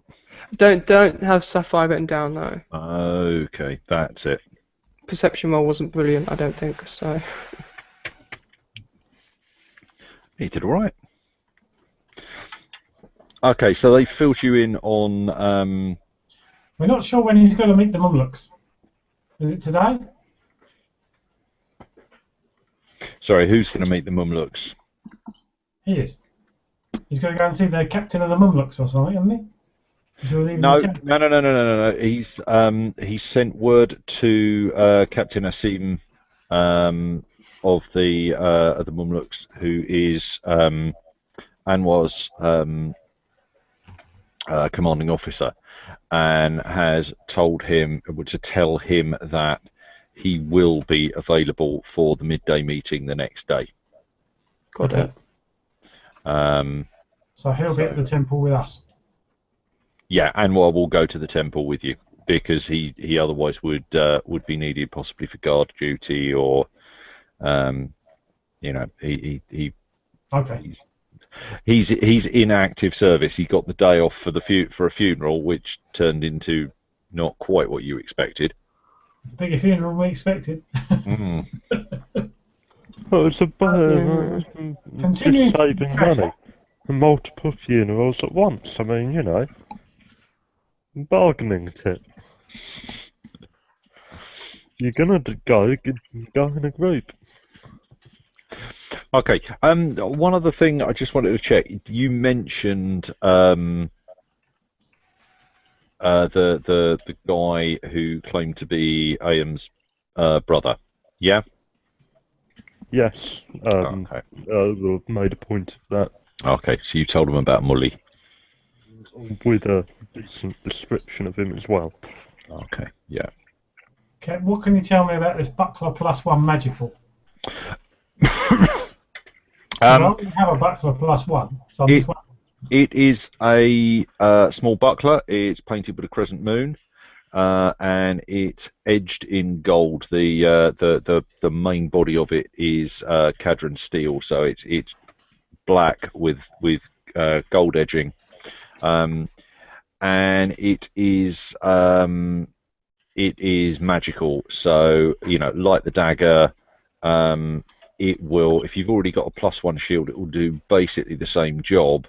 F: don't have sapphire written down though.
A: Okay, that's it.
F: Perception roll wasn't brilliant, I don't think. So
A: He did all right. Okay, so they filled you in on.
B: We're not sure when he's going to meet the Mumluks. Is it today?
A: Sorry, who's going to meet the Mumluks?
B: He is. He's going to go and see the captain of the Mumluks or something, isn't he?
A: No. He's sent word to Captain Asim of the Mumluks, who is Anwar's commanding officer, and has told him to tell him that he will be available for the midday meeting the next day.
F: got
B: Okay.
F: it.
B: So he'll be at the temple with us.
A: Yeah, Anwar will go to the temple with you because he otherwise would be needed possibly for guard duty or he
B: Okay.
A: he's in active service. He got the day off for a funeral, which turned into not quite what you expected.
B: It's a bigger funeral than we expected.
A: Mm.
C: Oh, it's
B: Continuing
C: just saving money. Multiple funerals at once. I mean, bargaining tip. You're gonna go in a group.
A: Okay. One other thing I just wanted to check. You mentioned the guy who claimed to be Ayam's brother. Yeah.
C: Yes.
A: Okay.
C: I've made a point of that
A: Okay. So you told him about Mully.
C: with a decent description of him as well.
A: Okay. Yeah.
B: Okay, what can you tell me about this Buckler +1 magical? I don't have a Buckler +1, so I'm just wondering.
A: It is a small buckler. It's painted with a crescent moon, and it's edged in gold. The main body of it is cadron steel, so it's black with gold edging, and it is it is magical. So, like the dagger, it will, if you've already got a +1 shield, it will do basically the same job,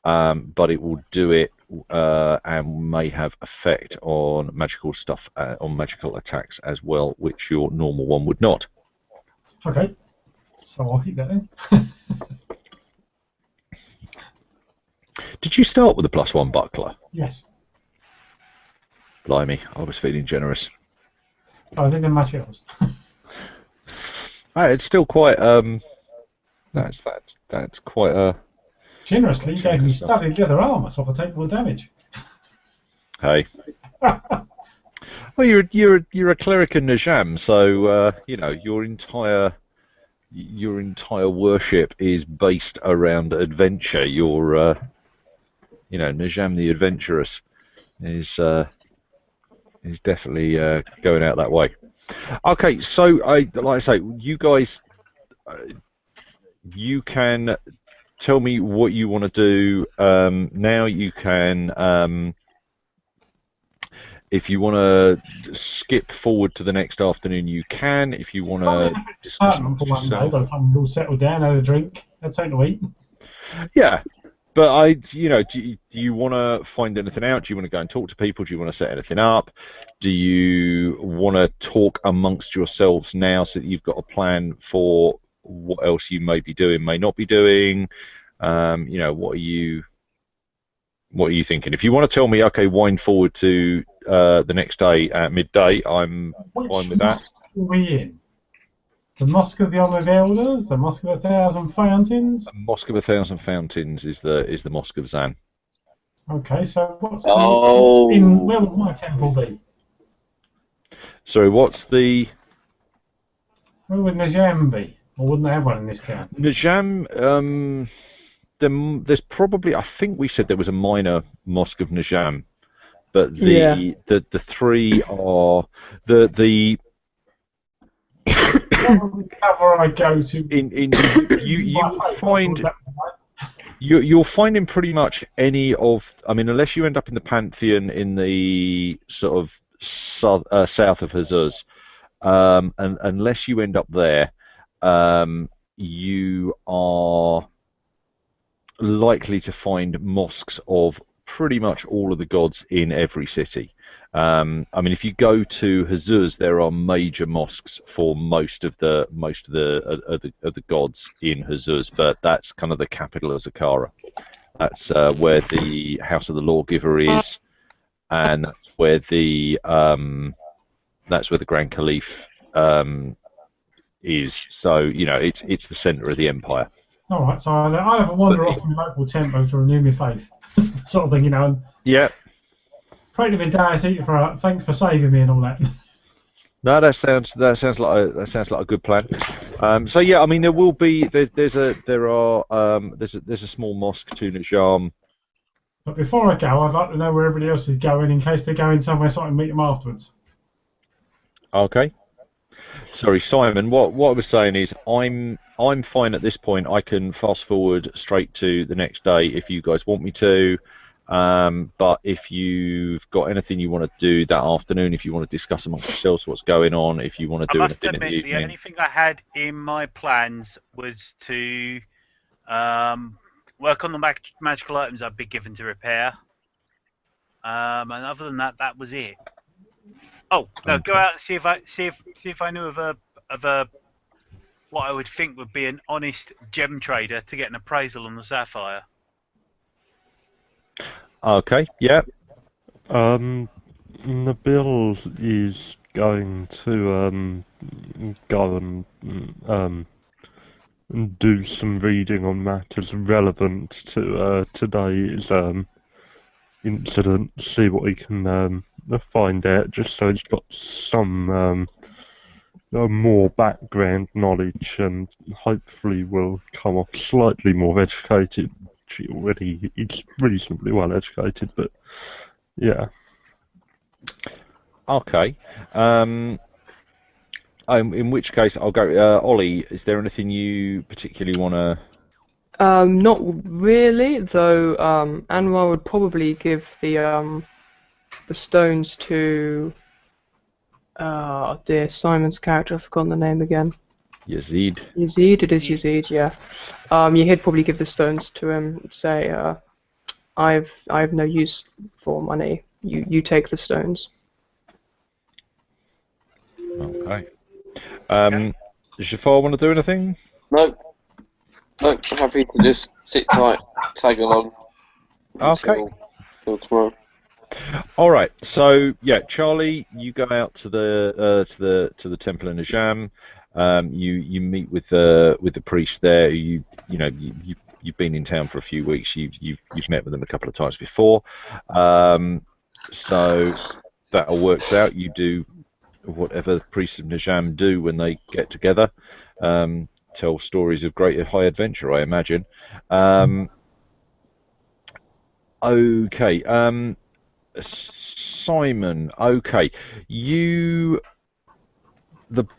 A: but it will do it and may have effect on magical stuff, on magical attacks as well, which your normal one would not.
B: Okay, so I'll keep that in.
A: Did you start with a +1 buckler?
B: Yes.
A: Blimey, I was feeling generous.
B: Oh, I didn't match yours.
A: It's still quite that's quite a
B: Generously, you gave me
A: stuff.
B: studded leather armour, so I'll take more damage.
A: Hey. Well, you're a cleric in Najam, so your entire worship is based around adventure. Your Najam the adventurous is definitely going out that way. Okay, so like I say, you guys, you can tell me what you want to do. Now you can, if you want to skip forward to the next afternoon, you can. If you want to discuss
B: For one day, by the time we're all settled down, had a drink, had something to eat.
A: yeah. But do you want to find anything out? Do you want to go and talk to people? Do you want to set anything up? Do you want to talk amongst yourselves now so that you've got a plan for what else you may be doing, may not be doing? What are you thinking? If you want to tell me, okay, wind forward to the next day at midday, I'm fine with that.
B: Which mosque are we in? The Mosque of the Honoured Elders, the Mosque of the Thousand Fountains.
A: The Mosque of the Thousand Fountains is the Mosque of Zan.
B: Okay, so what's
E: Oh.
B: where would my temple be?
A: Sorry, what's the
B: Where would Najam be? Or wouldn't they have one in this town?
A: Najam? There's probably, I think we said there was a minor Mosque of Najam, but the three are the
B: Wherever I go to,
A: you'll find in pretty much any of, I mean, unless you end up in the Pantheon in the sort of south of Hazuz, and unless you end up there, you are likely to find mosques of pretty much all of the gods in every city. I mean, if you go to Hazuz, there are major mosques for most of the gods in Hazuz, but that's kind of the capital of Zakara. That's where the House of the Lawgiver is, and that's where the Grand Caliph is. So it's the centre of the empire.
B: all right, so I have a wander off to my local temple to renew my faith, sort of thing, And
A: Yeah.
B: pray to my deity for thanks for saving me and all that.
A: No, that sounds like a good plan. So yeah, I mean there will be there's a small mosque to Najam.
B: But before I go, I'd like to know where everybody else is going in case they're going somewhere so I can meet them afterwards.
A: Okay. Sorry, Simon. What I was saying is I'm fine at this point. I can fast forward straight to the next day if you guys want me to. But if you've got anything you want to do that afternoon, if you want to discuss amongst yourselves what's going on, if you want to do anything in the evening.
D: The only thing I had in my plans was to work on the magical items I'd be given to repair. And other than that, that was it. Oh no! Go out and see if I knew of a what I would think would be an honest gem trader to get an appraisal on the sapphire.
A: Okay. Yeah.
C: Nabil is going to go and do some reading on matters relevant to today's incident. See what he can find out, just so he's got some more background knowledge, and hopefully will come off slightly more educated. She already is reasonably well educated, but yeah.
A: Okay. In which case, I'll go. Ollie, is there anything you particularly want to?
F: Not really, though. Anwar would probably give the stones to Oh dear, Simon's character, I've forgotten the name again.
A: Yazid.
F: Yazid, it is Yazid, yeah. Yeah, he'd probably give the stones to him, say, I've no use for money. You take the stones.
A: Okay. Does Jafar want to do anything?
E: No, no, I'm happy to just sit tight, tag along
A: Okay.
E: until tomorrow.
A: All right. So yeah, Charlie, you go out to the temple in Najam. You meet with the priest there. You've been in town for a few weeks. You've met with them a couple of times before. So that all works out. You do whatever the priests of Najam do when they get together. Tell stories of great high adventure, I imagine. Okay. Simon, okay. The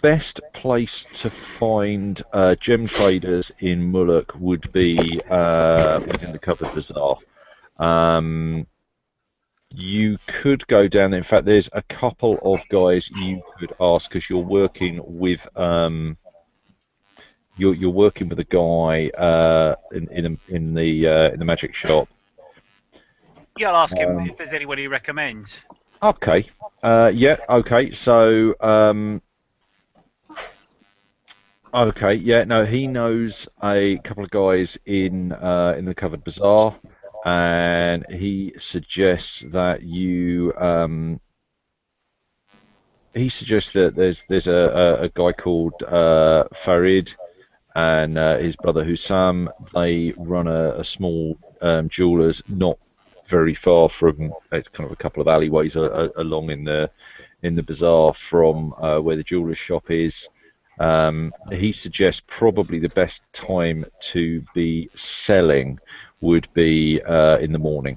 A: best place to find gem traders in Mullock would be within the covered bazaar. You could go down there. In fact, there's a couple of guys you could ask because you're working with you're working with a guy in the magic shop.
D: Yeah, I'll ask him if there's anyone he recommends.
A: Okay. Yeah. Okay. So. Okay. Yeah. No, he knows a couple of guys in the covered bazaar, and he suggests that you. He suggests that there's a guy called Farid and his brother Hussam. They run a small jewelers not very far from. It's kind of a couple of alleyways along in the bazaar from where the jewelers shop is. He suggests probably the best time to be selling would be in the morning.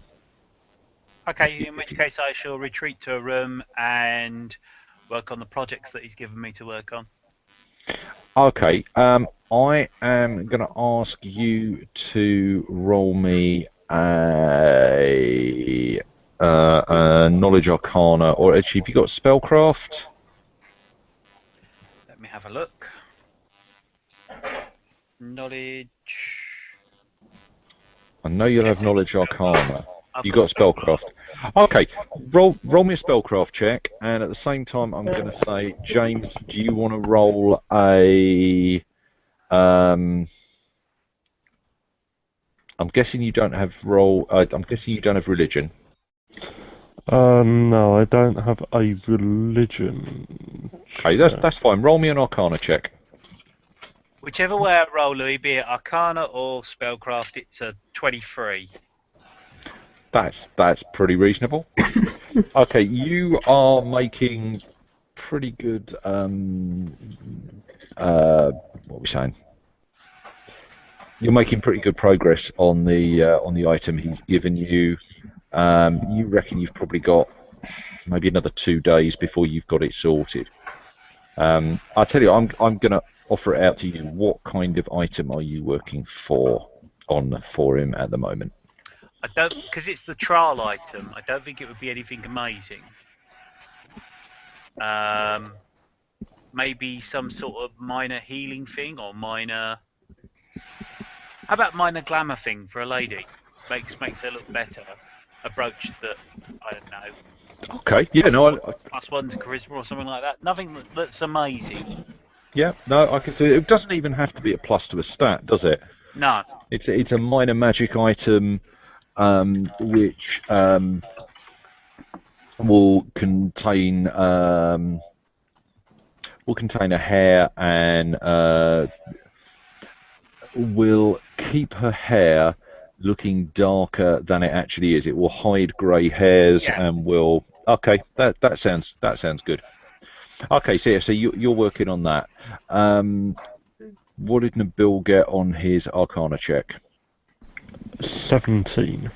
D: Okay, in which case I shall retreat to a room and work on the projects that he's given me to work on.
A: Okay, I am going to ask you to roll me a knowledge arcana, or actually, have you got spellcraft?
D: Let me have a look. Knowledge.
A: I know you'll have knowledge arcana. You got spellcraft. Okay, roll me a spellcraft check, and at the same time, I'm going to say, James, do you want to roll a? I'm guessing you don't have I'm guessing you don't have religion.
C: No, I don't have a religion.
A: Okay, that's fine. Roll me an arcana check.
D: Whichever way I roll, Louis, be it arcana or spellcraft, it's a 23.
A: That's pretty reasonable. Okay, you are making pretty good. What are we saying? You're making pretty good progress on the item he's given you. You reckon you've probably got maybe another 2 days before you've got it sorted. I'll tell you, I'm going to offer it out to you. What kind of item are you working for him at the moment?
D: I don't, because it's the trial item. I don't think it would be anything amazing. Maybe some sort of minor healing thing or minor. How about minor glamour thing for a lady? Makes her look better. A brooch that I don't know.
A: Okay, yeah, no,
D: +1 to charisma or something like that. Nothing that's amazing.
A: yeah, no, I can see it. It doesn't even have to be a plus to a stat, does it?
D: No.
A: It's a minor magic item, which will contain a hair and will keep her hair looking darker than it actually is. It will hide grey hairs and will. Okay, that sounds good. Okay, so you're working on that. What did Nabil get on his Arcana check?
C: 17.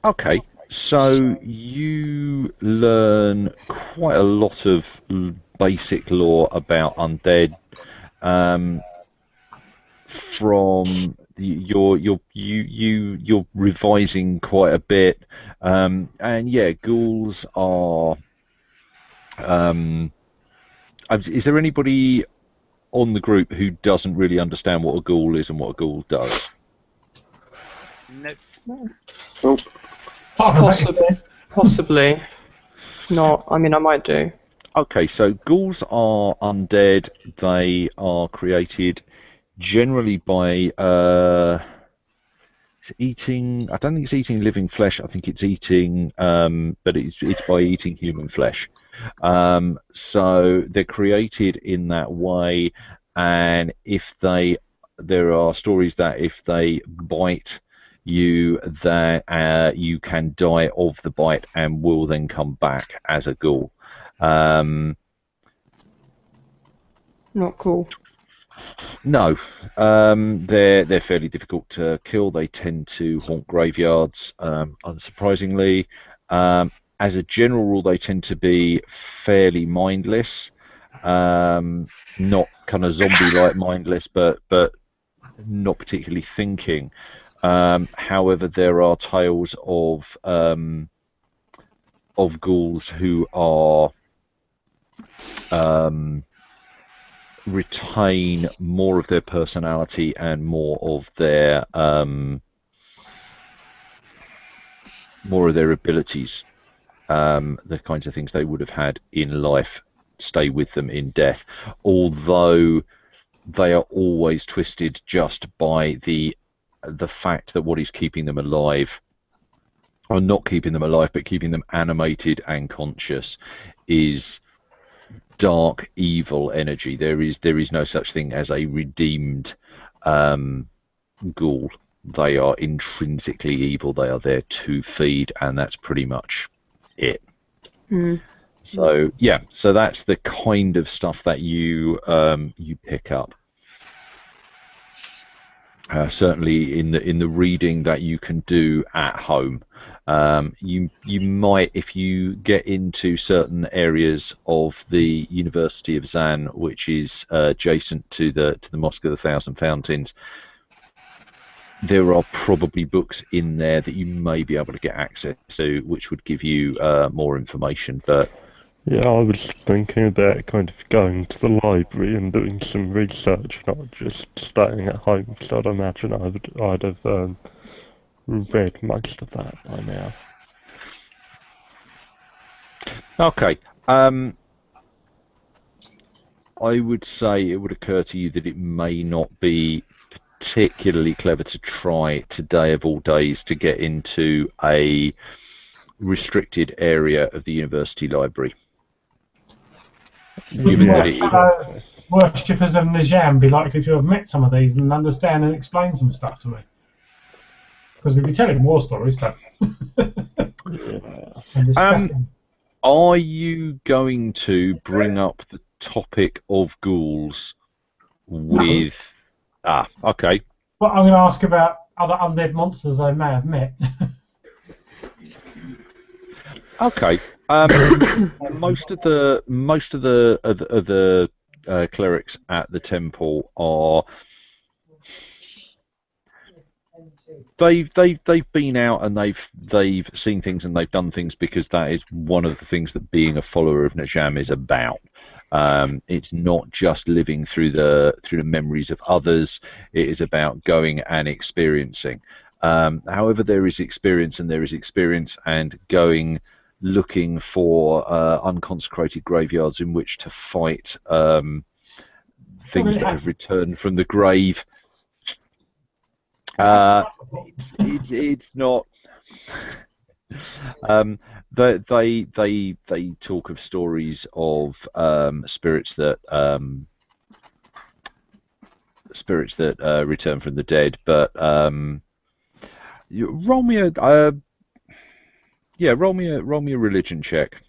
A: Okay, so you learn quite a lot of basic lore about undead from you're revising quite a bit, and yeah, ghouls are. Is there anybody on the group who doesn't really understand what a ghoul is and what a ghoul does?
D: Nope.
E: Oh,
F: Possibly. Not. I mean, I might do.
A: Okay, so ghouls are undead. They are created generally by it's eating. I don't think it's eating living flesh. I think it's eating, but it's by eating human flesh. So they're created in that way, and there are stories that if they bite you, that you can die of the bite and will then come back as a ghoul.
F: Not cool.
A: No, they're fairly difficult to kill. They tend to haunt graveyards, unsurprisingly. As a general rule, they tend to be fairly mindless, not kind of zombie-like mindless, but not particularly thinking. However, there are tales of ghouls who are retain more of their personality and more of their abilities, the kinds of things they would have had in life stay with them in death, although they are always twisted just by the fact that what is keeping them alive, or not keeping them alive but keeping them animated and conscious, is dark evil energy. There is no such thing as a redeemed ghoul. They are intrinsically evil. They are there to feed, and that's pretty much it. So yeah, so that's the kind of stuff that you pick up. Certainly in the reading that you can do at home. You might, if you get into certain areas of the University of Zan, which is adjacent to the Mosque of the Thousand Fountains, there are probably books in there that you may be able to get access to, which would give you more information. But
C: yeah, I was thinking about kind of going to the library and doing some research, not just staying at home. So I'd imagine I'd have read most of that by now.
A: okay, I would say it would occur to you that it may not be particularly clever to try today of all days to get into a restricted area of the university library. Given that
B: worshippers of Najam be likely to have met some of these and understand and explain some stuff to me? Because we'd be telling war stories, so. And discussing.
A: Are you going to bring up the topic of ghouls with... No. Okay.
B: Well, I'm going to ask about other undead monsters I may have met.
A: Okay. Most of the clerics at the temple are... They've been out and they've seen things and they've done things because that is one of the things that being a follower of Najam is about. It's not just living through the memories of others. It is about going and experiencing. However, there is experience and going looking for unconsecrated graveyards in which to fight things that have returned from the grave. It's not. They talk of stories of spirits that return from the dead. But roll me a religion check.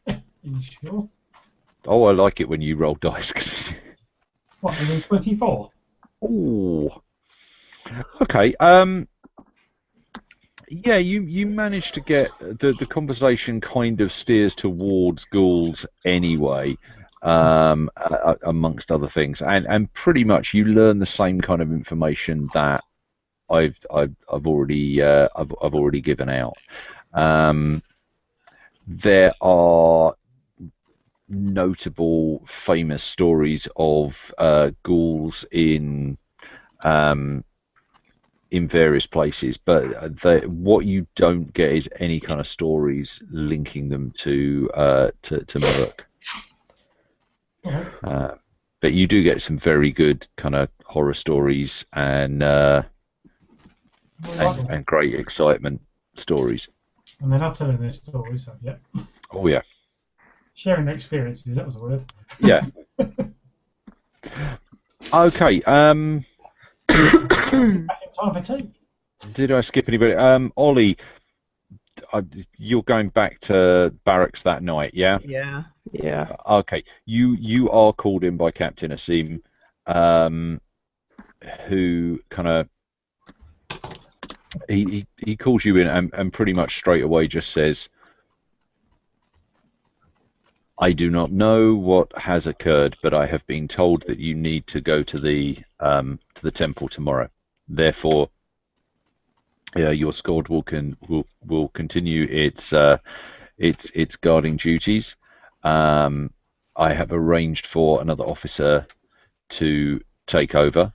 B: Are you sure?
A: Oh, I like it when you roll dice.
B: What, 24?
A: Oh. Okay. Yeah, you managed to get the conversation kind of steers towards ghouls anyway. amongst other things, and pretty much you learn the same kind of information that I've already given out. There are notable, famous stories of ghouls in various places, but what you don't get is any kind of stories linking them to Murk. But you do get some very good kind of horror stories and great excitement stories.
B: And they're not telling their stories, so yeah.
A: Oh yeah.
B: Sharing their experiences, that was a word.
A: Yeah. Okay.
B: Back in time for tea.
A: Did I skip anybody? Ollie, you're going back to barracks that night, yeah?
F: Yeah.
A: Okay. You are called in by Captain Asim, who kind of he calls you in and pretty much straight away just says, I do not know what has occurred, but I have been told that you need to go to the temple tomorrow. Therefore, your squad will continue its guarding duties. I have arranged for another officer to take over.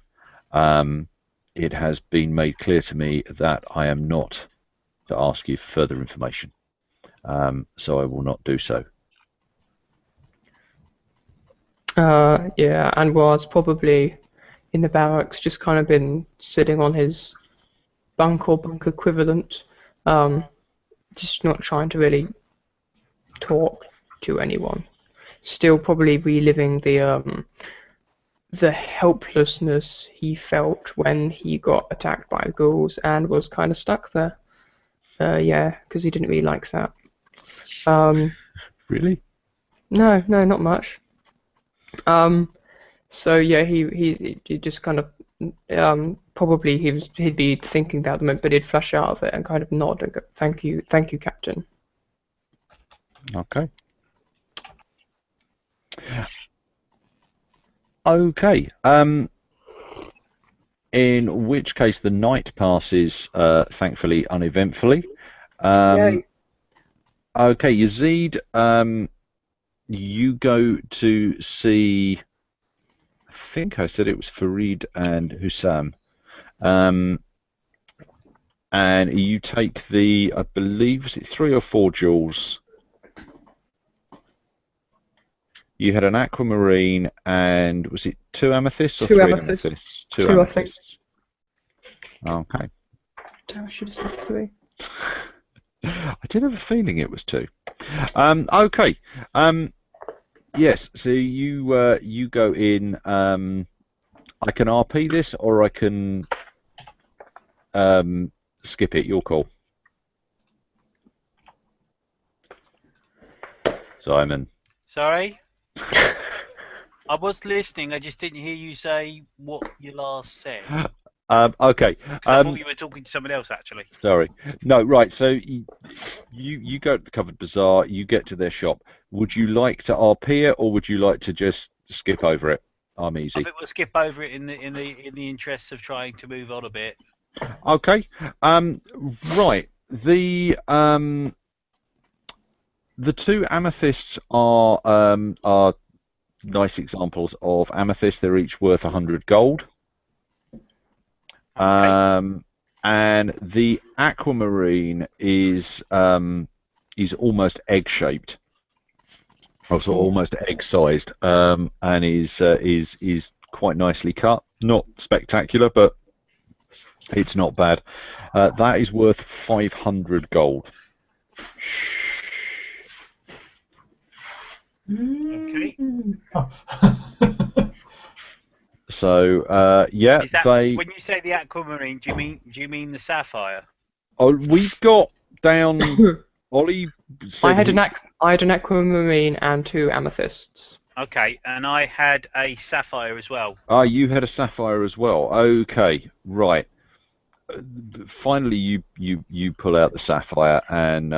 A: It has been made clear to me that I am not to ask you for further information, so I will not do so.
F: Yeah, and was probably in the barracks, just kind of been sitting on his bunk or bunk equivalent, just not trying to really talk to anyone. Still probably reliving the helplessness he felt when he got attacked by ghouls and was kind of stuck there. Yeah, because he didn't really like that.
A: Really?
F: No, not much. So yeah, he just kind of probably he'd be thinking that at the moment, but he'd flash out of it and kind of nod and go, thank you, Captain.
A: Okay. Okay. In which case the night passes, thankfully uneventfully.
F: Yay.
A: Okay, Yazid, you go to see, I think I said it was Farid and Hussam, and you take the, I believe, was it 3 or 4 jewels? You had an aquamarine and was it 2 amethysts or
F: 2
A: 3
F: amethysts.
A: amethysts?
F: 2
A: amethysts. Okay.
F: Damn, I should have said 3.
A: I did have a feeling it was 2. Okay. Yes. So you go in. I can RP this, or I can skip it. Your call, Simon.
D: Sorry? I was listening, I just didn't hear you say what you last said.
A: Okay.
D: 'Cause I thought you were talking to someone else, actually.
A: Sorry. No, right. So you go to the Covered Bazaar. You get to their shop. Would you like to RP it, or would you like to just skip over it? I'm easy.
D: I think we'll skip over it in the interests of trying to move on a bit.
A: Okay. Right. The 2 amethysts are nice examples of amethyst. They're each worth 100 gold.
D: Okay.
A: And the aquamarine is almost egg-shaped, also almost egg-sized, and is quite nicely cut. Not spectacular, but it's not bad. That is worth 500 gold.
D: Okay.
B: Oh.
A: So yeah,
D: Is that,
A: they.
D: when you say the aquamarine, do you mean the sapphire?
A: Oh, we've got down. Ollie said
F: I had an aquamarine and 2 amethysts.
D: Okay, and I had a sapphire as well.
A: Ah, you had a sapphire as well. Okay, right. Finally, you pull out the sapphire, and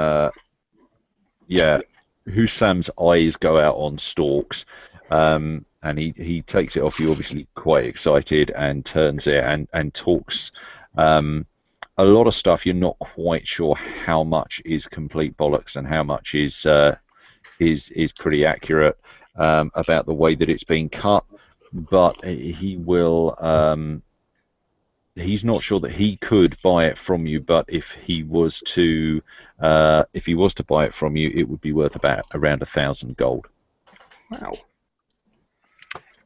A: yeah, Hussam's eyes go out on stalks. And he takes it off you, obviously quite excited, and turns it and talks a lot of stuff. You're not quite sure how much is complete bollocks and how much is pretty accurate about the way that it's being cut. But he will. He's not sure that he could buy it from you, but if he was to buy it from you, it would be worth about around 1,000 gold.
F: Wow.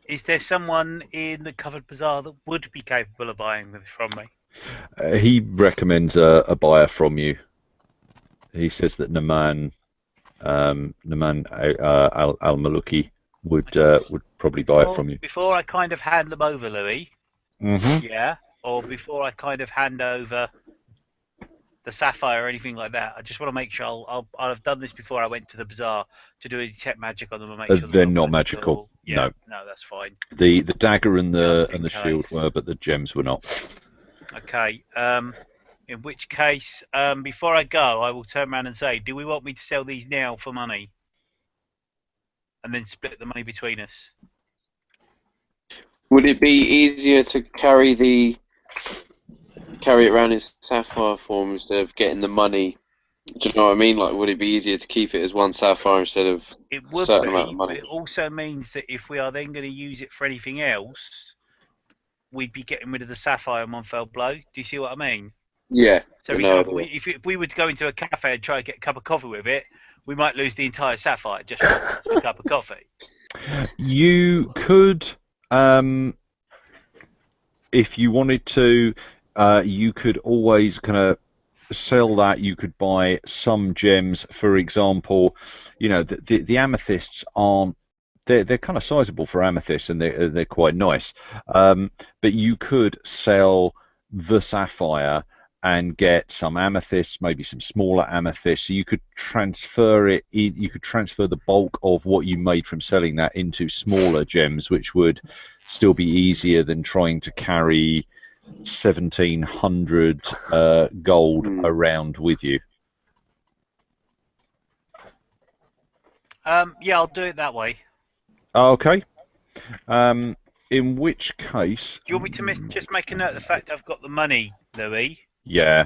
D: Is there someone in the covered bazaar that would be capable of buying this from me?
A: He recommends a buyer from you. He says that Naman al-Maluki would probably buy it from you.
D: Before I kind of hand them over, Louis.
A: Mm-hmm.
D: Yeah. Or before I kind of hand over the sapphire or anything like that, I just want to make sure I'll have done this before I went to the bazaar to do a detect magic on them and make sure
A: they're not magical.
D: Yeah, no, that's fine.
A: The dagger and the
D: Just in
A: shield
D: case.
A: were, but the gems were not.
D: Okay. In which case, before I go, I will turn around and say, do we want me to sell these now for money? And then split the money between us?
E: Would it be easier to carry it around in sapphire form instead of getting the money? Do you know what I mean? Like, would it be easier to keep it as one sapphire instead of
D: It
E: a
D: would
E: certain
D: be,
E: amount of
D: but
E: money?
D: it also means that if we are then going to use it for anything else, we'd be getting rid of the sapphire in one fell blow. Do you see what I mean?
E: Yeah.
D: So, for example, if we were to go into a cafe and try to get a cup of coffee with it, we might lose the entire sapphire just for a cup of coffee.
A: You could, if you wanted to, you could always kind of sell that. You could buy some gems, for example. You know, the amethysts aren't. They're kind of sizable for amethysts, and they're quite nice. But you could sell the sapphire and get some amethysts, maybe some smaller amethysts. So you could transfer it. You could transfer the bulk of what you made from selling that into smaller gems, which would still be easier than trying to carry 1,700 gold around with you.
D: Yeah, I'll do it that way.
A: Okay. In which case...
D: Do you want me to just make a note of the fact I've got the money, Louis?
A: Yeah.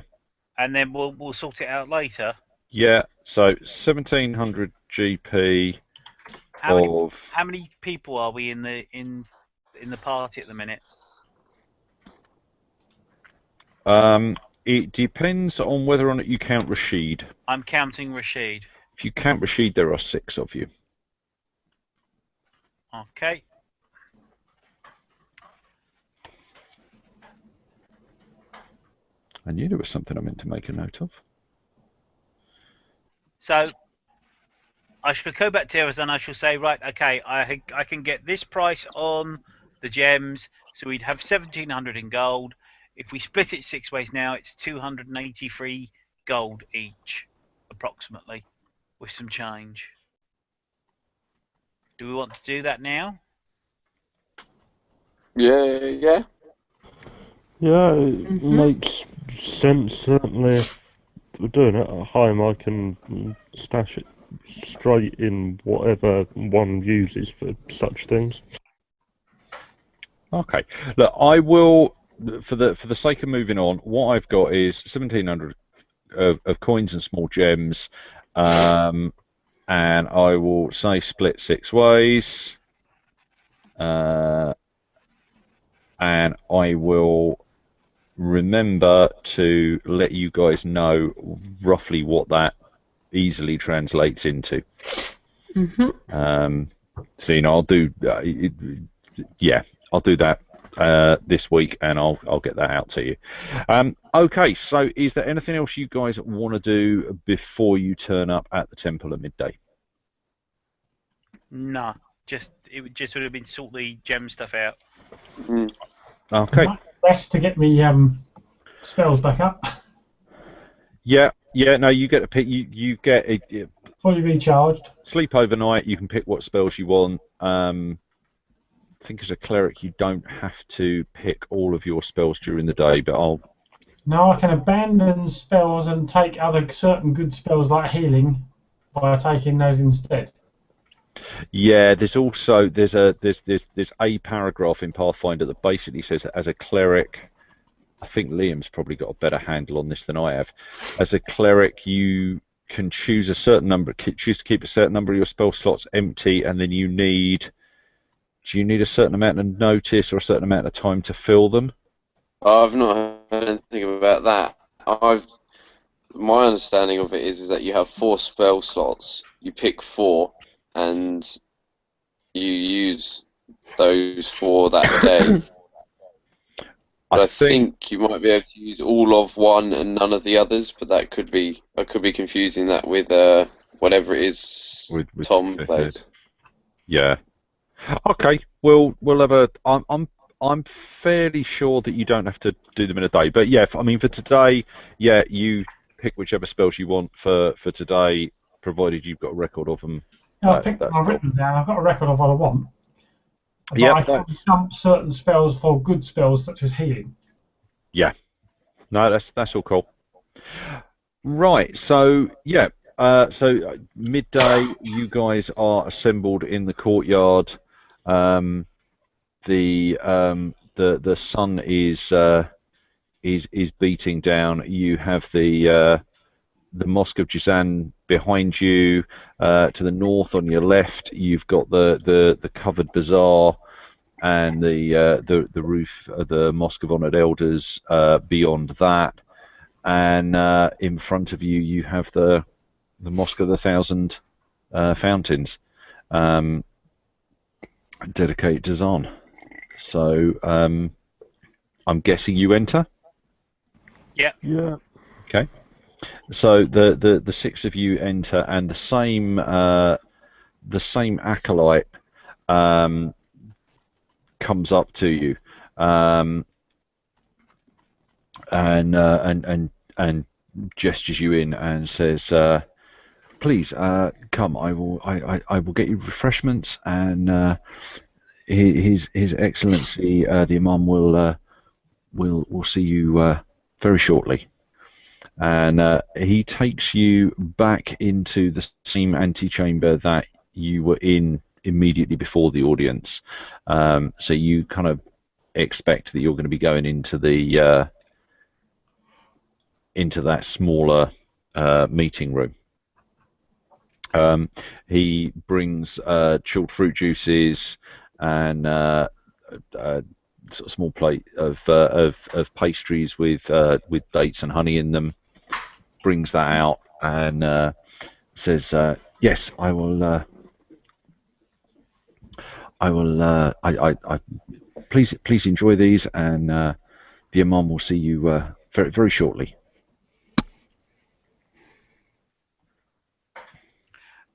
D: And then we'll sort it out later.
A: Yeah, so 1,700 GP
D: How many people are we in the party at the minute?
A: It depends on whether or not you count Rashid.
D: I'm counting Rashid.
A: If you count Rashid, there are 6 of you.
D: Okay.
A: I knew there was something I meant to make a note of.
D: So I shall go back to Eras and I shall say, right, okay, I can get this price on the gems, so we'd have 1,700 in gold. If we split it 6 ways now, it's 283 gold each, approximately, with some change. Do we want to do that now?
E: Yeah.
C: Yeah, it makes sense, certainly. If we're doing it at home, I can stash it straight in whatever one uses for such things.
A: Okay. Look, I will, for the sake of moving on, what I've got is 1,700 of coins and small gems, and I will say split 6 ways, and I will remember to let you guys know roughly what that easily translates into.
F: Mm-hmm.
A: So, you know, I'll do I'll do that this week, and I'll get that out to you. Okay, so is there anything else you guys want to do before you turn up at the temple at midday?
D: No, it would have been sort the gem stuff out.
A: Okay.
B: Best to get me spells back up.
A: Yeah. No, you get to pick. You get a
B: Fully recharged.
A: Sleep overnight. You can pick what spells you want. I think as a cleric, you don't have to pick all of your spells during the day, but
B: No, I can abandon spells and take other certain good spells like healing by taking those instead.
A: Yeah, there's also there's a paragraph in Pathfinder that basically says that as a cleric, I think Liam's probably got a better handle on this than I have. As a cleric, you can choose a certain number, choose to keep a certain number of your spell slots empty, and then do you need a certain amount of notice or a certain amount of time to fill them?
E: I've not heard anything about that. My understanding of it is that you have 4 spell slots. You pick 4, and you use those for that day. But I think you might be able to use all of one and none of the others. But I could be confusing that with whatever it is
A: with
E: Tom
A: fifth
E: plays.
A: ed. Yeah. Okay. We'll have a. I'm fairly sure that you don't have to do them in a day. But yeah, I mean for today, yeah, you pick whichever spells you want for today, provided you've got a record of them.
B: I've
A: That's
B: written
A: cool.
B: them down. I've got a record of what I want. But
A: Yep,
B: I can dump certain spells for good spells such as healing.
A: Yeah. No, that's all cool. Right. So yeah. So midday, you guys are assembled in the courtyard. The sun is beating down. You have the Mosque of Jizan behind you. To the north, on your left, you've got the covered bazaar and the roof of the Mosque of Honoured Elders beyond that. And in front of you, you have the Mosque of the Thousand Fountains, dedicated to Zan. So I'm guessing you enter.
D: Yeah.
C: Yeah.
A: Okay. So the 6 of you enter, and the same acolyte comes up to you, and gestures you in and says, "Please come. I will get you refreshments, and His Excellency the Imam will see you very shortly." And he takes you back into the same antechamber that you were in immediately before the audience. So you kind of expect that you're going to be going into that smaller meeting room. He brings chilled fruit juices and sort of small plate of pastries with dates and honey in them. Brings that out and says, "Yes, I will. Please enjoy these, and the Imam will see you very very shortly."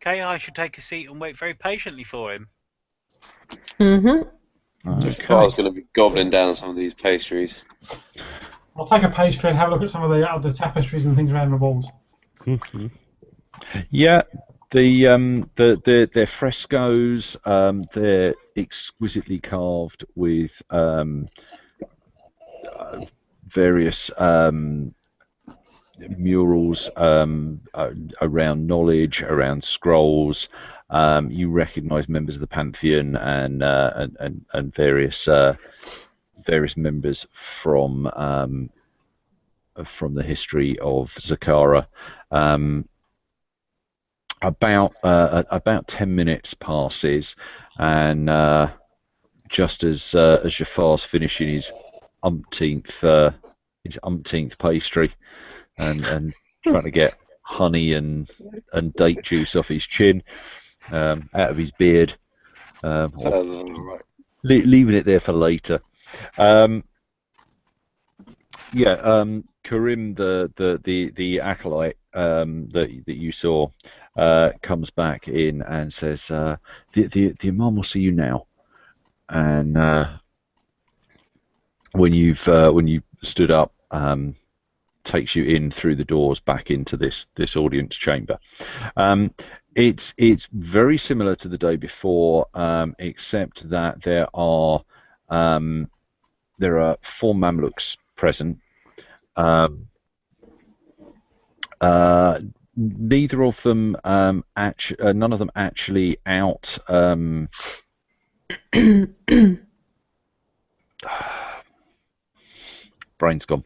D: Okay, I should take a seat and wait very patiently for him.
E: Jafar's going to be gobbling down some of these pastries.
B: I'll take a pastry and have a look at some of the other tapestries and things around the walls.
A: Yeah, they're frescoes. They're exquisitely carved with various murals around knowledge, around scrolls. You recognise members of the Pantheon and various members from the history of Zakara. About 10 minutes passes, and just as Jafar's finishing his umpteenth pastry and trying to get honey and date juice off his chin, out of his beard, leaving it there for later. Karim, the acolyte that you saw, comes back in and says, the Imam will see you now. And when you stood up, takes you in through the doors back into this audience chamber. It's very similar to the day before, except that there are 4 Mamluks present. neither of them none of them actually out. Brain's gone.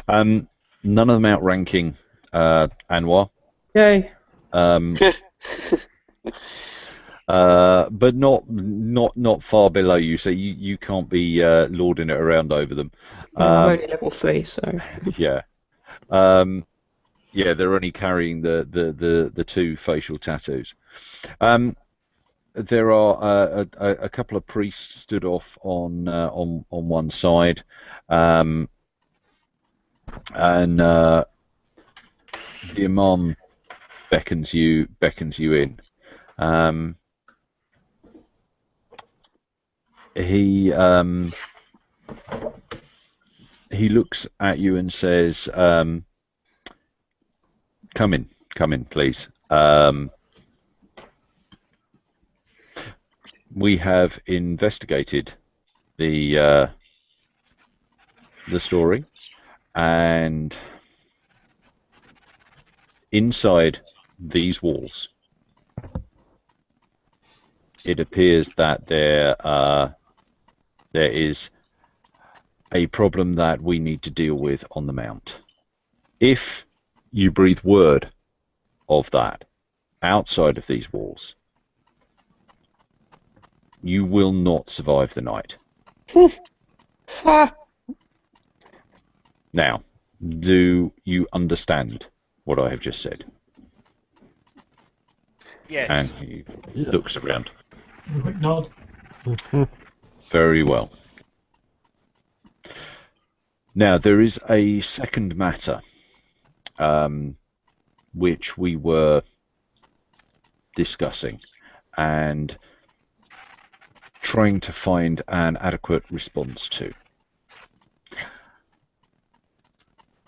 A: None of them outranking Anwar.
F: Yay.
A: But not far below you, so you can't be lording it around over them.
F: I'm only level 3, so.
A: Yeah. Yeah, they're only carrying the 2 facial tattoos. There are a couple of priests stood off on one side, and the Imam beckons you in. He looks at you and says, come in, please. We have investigated the story, and inside these walls, it appears that there is a problem that we need to deal with on the Mount. If you breathe word of that outside of these walls, you will not survive the night. Now, do you understand what I have just said?
D: Yes.
A: And he looks around.
B: A quick nod.
A: Very well. Now, there is a second matter which we were discussing and trying to find an adequate response to.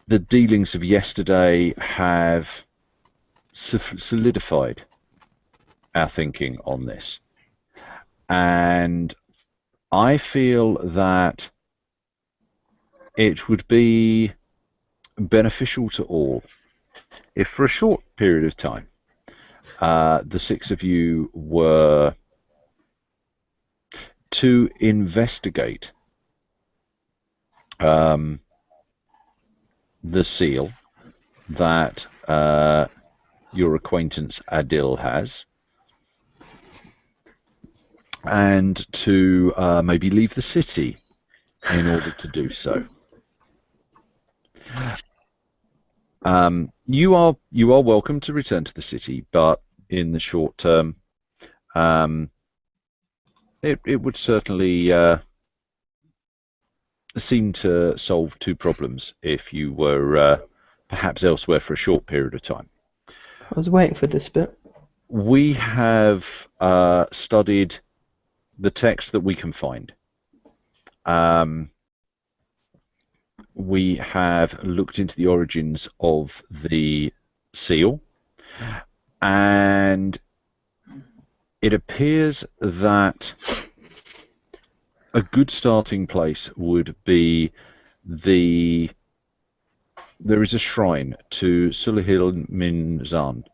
A: The dealings of yesterday have solidified our thinking on this, and I feel that it would be beneficial to all if for a short period of time the 6 of you were to investigate the seal that your acquaintance Adil has, and to maybe leave the city in order to do so. You are welcome to return to the city, but in the short term, it would certainly seem to solve 2 problems if you were perhaps elsewhere for a short period of time.
F: I was waiting for this bit.
A: We have studied the text that we can find. We have looked into the origins of the seal, and it appears that a good starting place would be there is a shrine to Sulahil Minzan.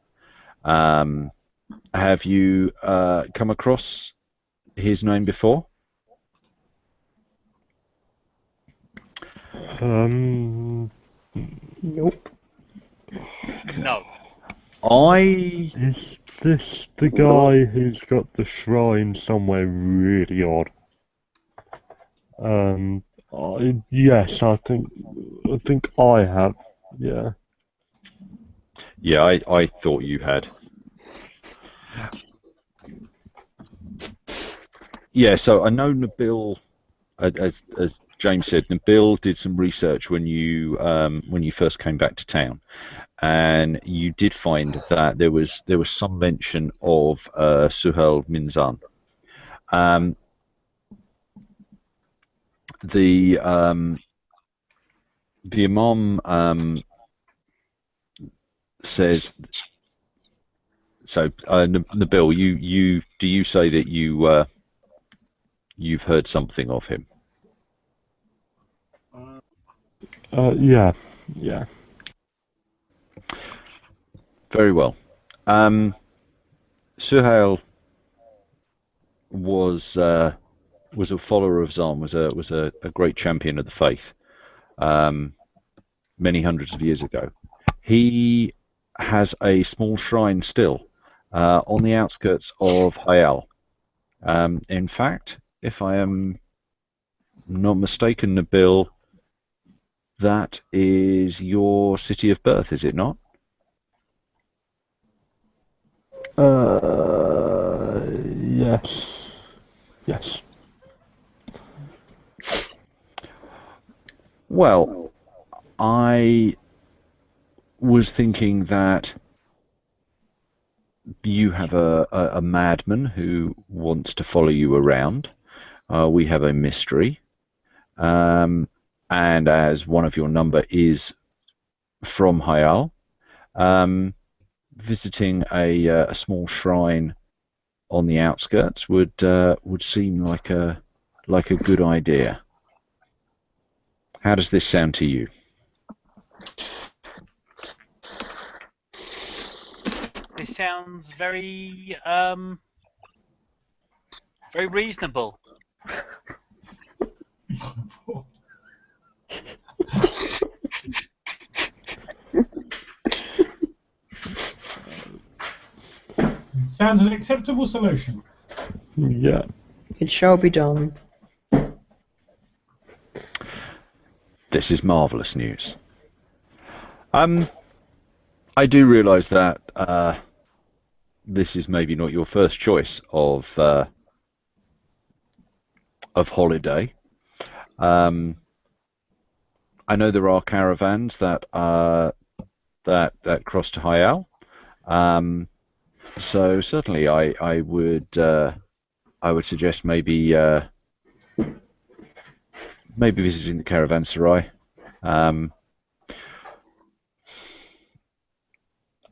A: Have you come across his name before?
F: Nope.
D: No.
C: Is this the guy who's got the shrine somewhere really odd? Yes, I think I have. Yeah.
A: Yeah, I thought you had. Yeah, so I know Nabil, as James said, Nabil did some research when you first came back to town, and you did find that there was some mention of Suhail Minzan. The Imam says. So, Nabil, do you say that you've heard something of him?
C: Yeah.
A: Very well. Suhail was a follower of Zan, was a great champion of the faith, many hundreds of years ago. He has a small shrine still on the outskirts of Hayal. In fact, if I am not mistaken, Nabil, that is your city of birth, is it not?
C: Yes. Yes.
A: Well, I was thinking that you have a madman who wants to follow you around. We have a mystery. And as one of your number is from Hayal, visiting a small shrine on the outskirts would seem like a good idea. How does this sound to you?
D: This sounds very very reasonable.
B: Sounds an acceptable solution.
C: Yeah.
F: It shall be done.
A: This is marvellous news. I do realise that this is maybe not your first choice of holiday. I know there are caravans that cross to Hayal. So certainly, I would suggest maybe visiting the caravanserai.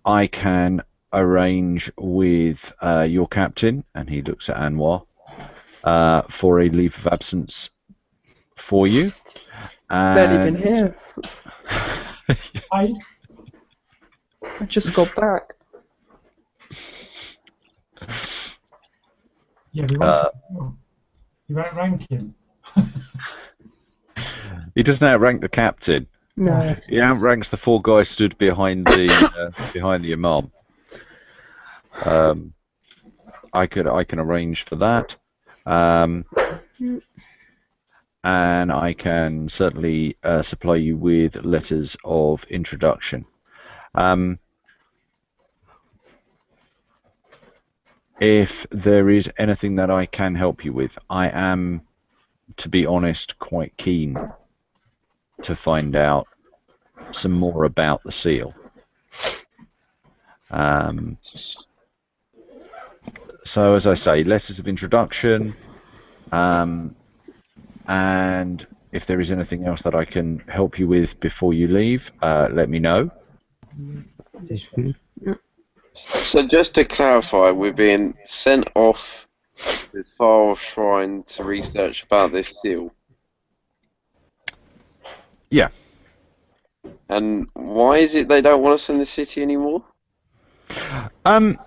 A: I can arrange with your captain, and he looks at Anwar, for a leave of absence for you.
F: Barely been here.
B: I
F: just got back.
B: Yeah, we want to. You outrank him.
A: He doesn't outrank the captain.
F: No.
A: He outranks the four guys stood behind the imam. I can arrange for that, and I can certainly supply you with letters of introduction. If there is anything that I can help you with, I am, to be honest, quite keen to find out some more about the seal. So, as I say, letters of introduction, and if there is anything else that I can help you with before you leave, let me know.
E: So just to clarify, we're being sent off to the far off shrine to research about this seal.
A: Yeah.
E: And why is it they don't want us in the city anymore?
D: I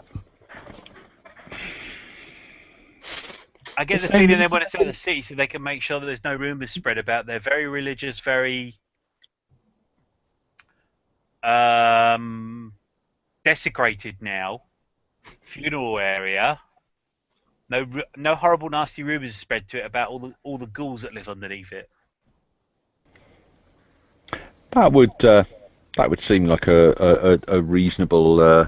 D: get the feeling they want us out of the city so they can make sure that there's no rumours spread about. They're very religious, very desecrated now. Funeral area. No horrible, nasty rumours spread to it about all the ghouls that live underneath it.
A: That would seem like a reasonable.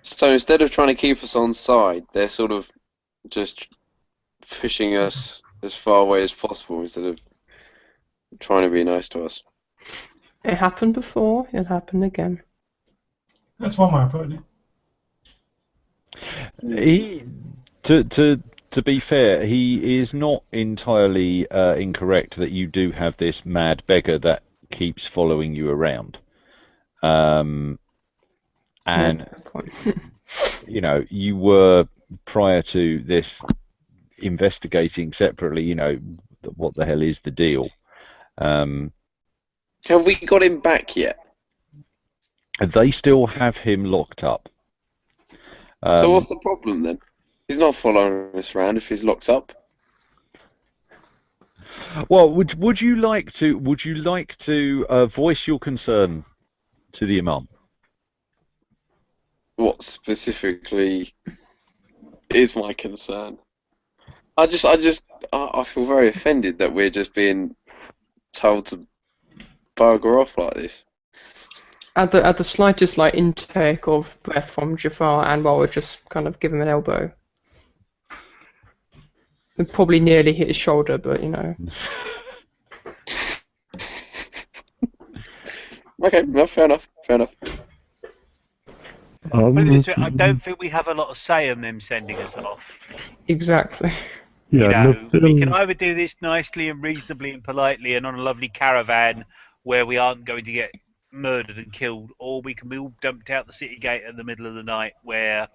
E: So instead of trying to keep us on side, they're sort of just pushing us as far away as possible instead of trying to be nice to us.
F: It happened before, it'll happen again.
B: That's one way of putting it.
A: To be fair, he is not entirely incorrect that you do have this mad beggar that keeps following you around. And you know, you were, prior to this, investigating separately, you know, what the hell is the deal.
E: Have we got him back yet?
A: They still have him locked up.
E: So what's the problem then? He's not following us around if he's locked up.
A: Well, would you like to voice your concern to the Imam?
E: What specifically is my concern? I feel very offended that we're just being told to bugger off like this.
F: At the slightest intake of breath from Jafar, Anwar would just kind of give him an elbow. It'd probably nearly hit his shoulder, but you know.
E: Okay, no, fair enough.
D: Put it this way, I don't think we have a lot of say in them sending us off.
F: Exactly.
C: Yeah,
D: We can either do this nicely and reasonably and politely and on a lovely caravan where we aren't going to get murdered and killed, or we can be all dumped out the city gate in the middle of the night where,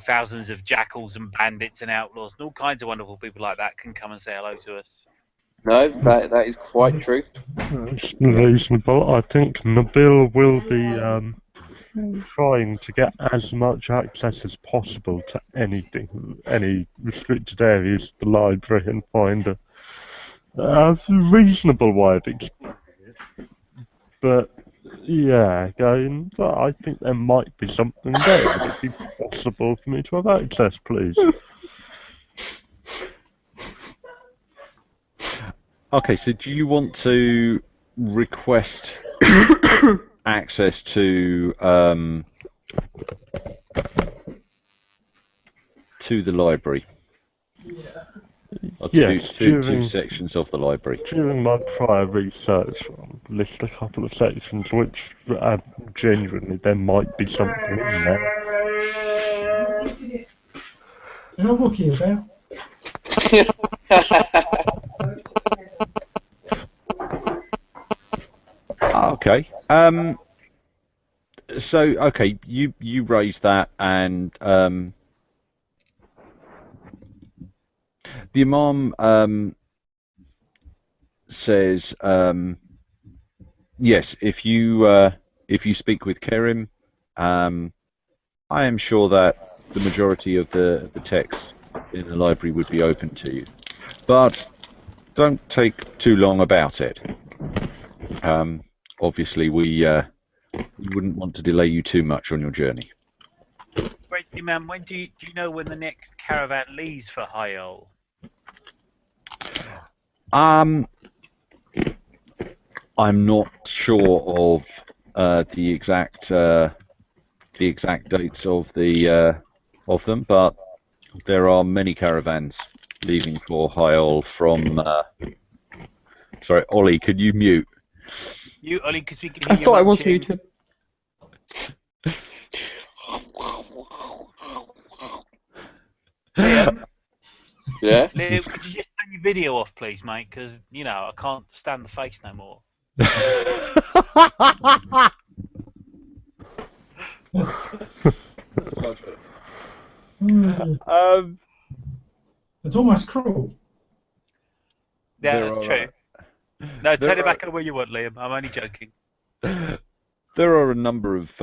D: thousands of jackals and bandits and outlaws and all kinds of wonderful people like that can come and say hello to us.
E: No, that is quite true.
C: It's reasonable. I think Nabil will be trying to get as much access as possible to any restricted areas, the library, and find a reasonable way of exploring it. But yeah, I think there might be something there. Would it be possible for me to have access, please?
A: Okay, so do you want to request access to the library? Or
C: Yes,
A: two sections of the library.
C: During my prior research, I'll list a couple of sections which genuinely there might be something in there.
B: There's a Wookiee about.
A: Okay. So okay, you raise that, and the Imam says, yes, if you speak with Kerim, I am sure that the majority of the text in the library would be open to you, but don't take too long about it. Obviously, we wouldn't want to delay you too much on your journey.
D: Great, Imam, when do you know when the next caravan leaves for Hayol?
A: I'm not sure of the exact dates of them, but there are many caravans leaving for Hayol from. Sorry, Ollie, could you mute?
D: You, Ollie, because we can hear
F: I thought I was
D: munching.
F: muted.
D: Liam,
E: Yeah?
D: Liam, could you just turn your video off, please, mate? Because, I can't stand the face no more.
B: It's almost cruel.
D: Yeah, that's true. No, turn it back on where you want, Liam. I'm only joking.
A: There are a number of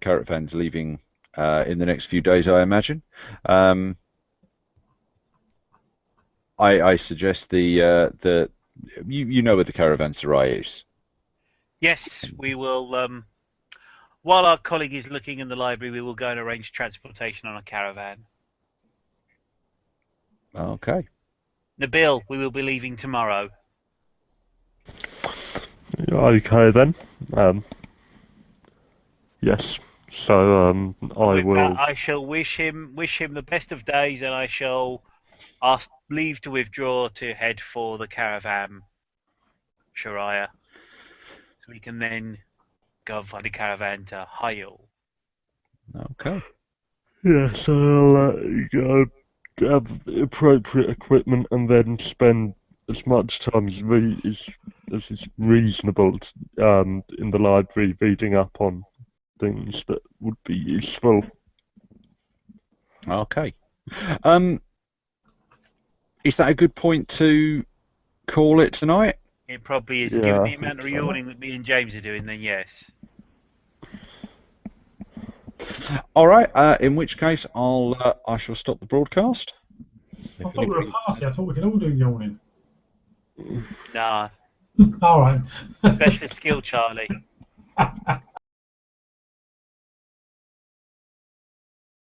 A: caravans leaving in the next few days, I imagine. I suggest the you know where the caravanserai is.
D: Yes, we will. While our colleague is looking in the library, we will go and arrange transportation on a caravan.
A: Okay.
D: Nabil, we will be leaving tomorrow.
C: Okay then. Yes. So I
D: With
C: will.
D: that, I shall wish him the best of days, and I shall ask leave to withdraw to head for the caravan, Shariah, so we can then go and find a caravan to Hayal.
A: Okay.
C: Yes, I'll go have the appropriate equipment and then spend as much time as is reasonable in the library reading up on things that would be useful.
A: Okay. Is that a good point to call it tonight?
D: It probably is.
C: Yeah,
D: Given
C: I
D: the
C: think
D: amount of
C: so.
D: yawning that me and James are doing, then yes.
A: All right. In which case, I shall stop the broadcast.
B: I thought we were a party. I thought we could all do yawning.
D: Nah,
B: All right.
D: specialist skill, Charlie.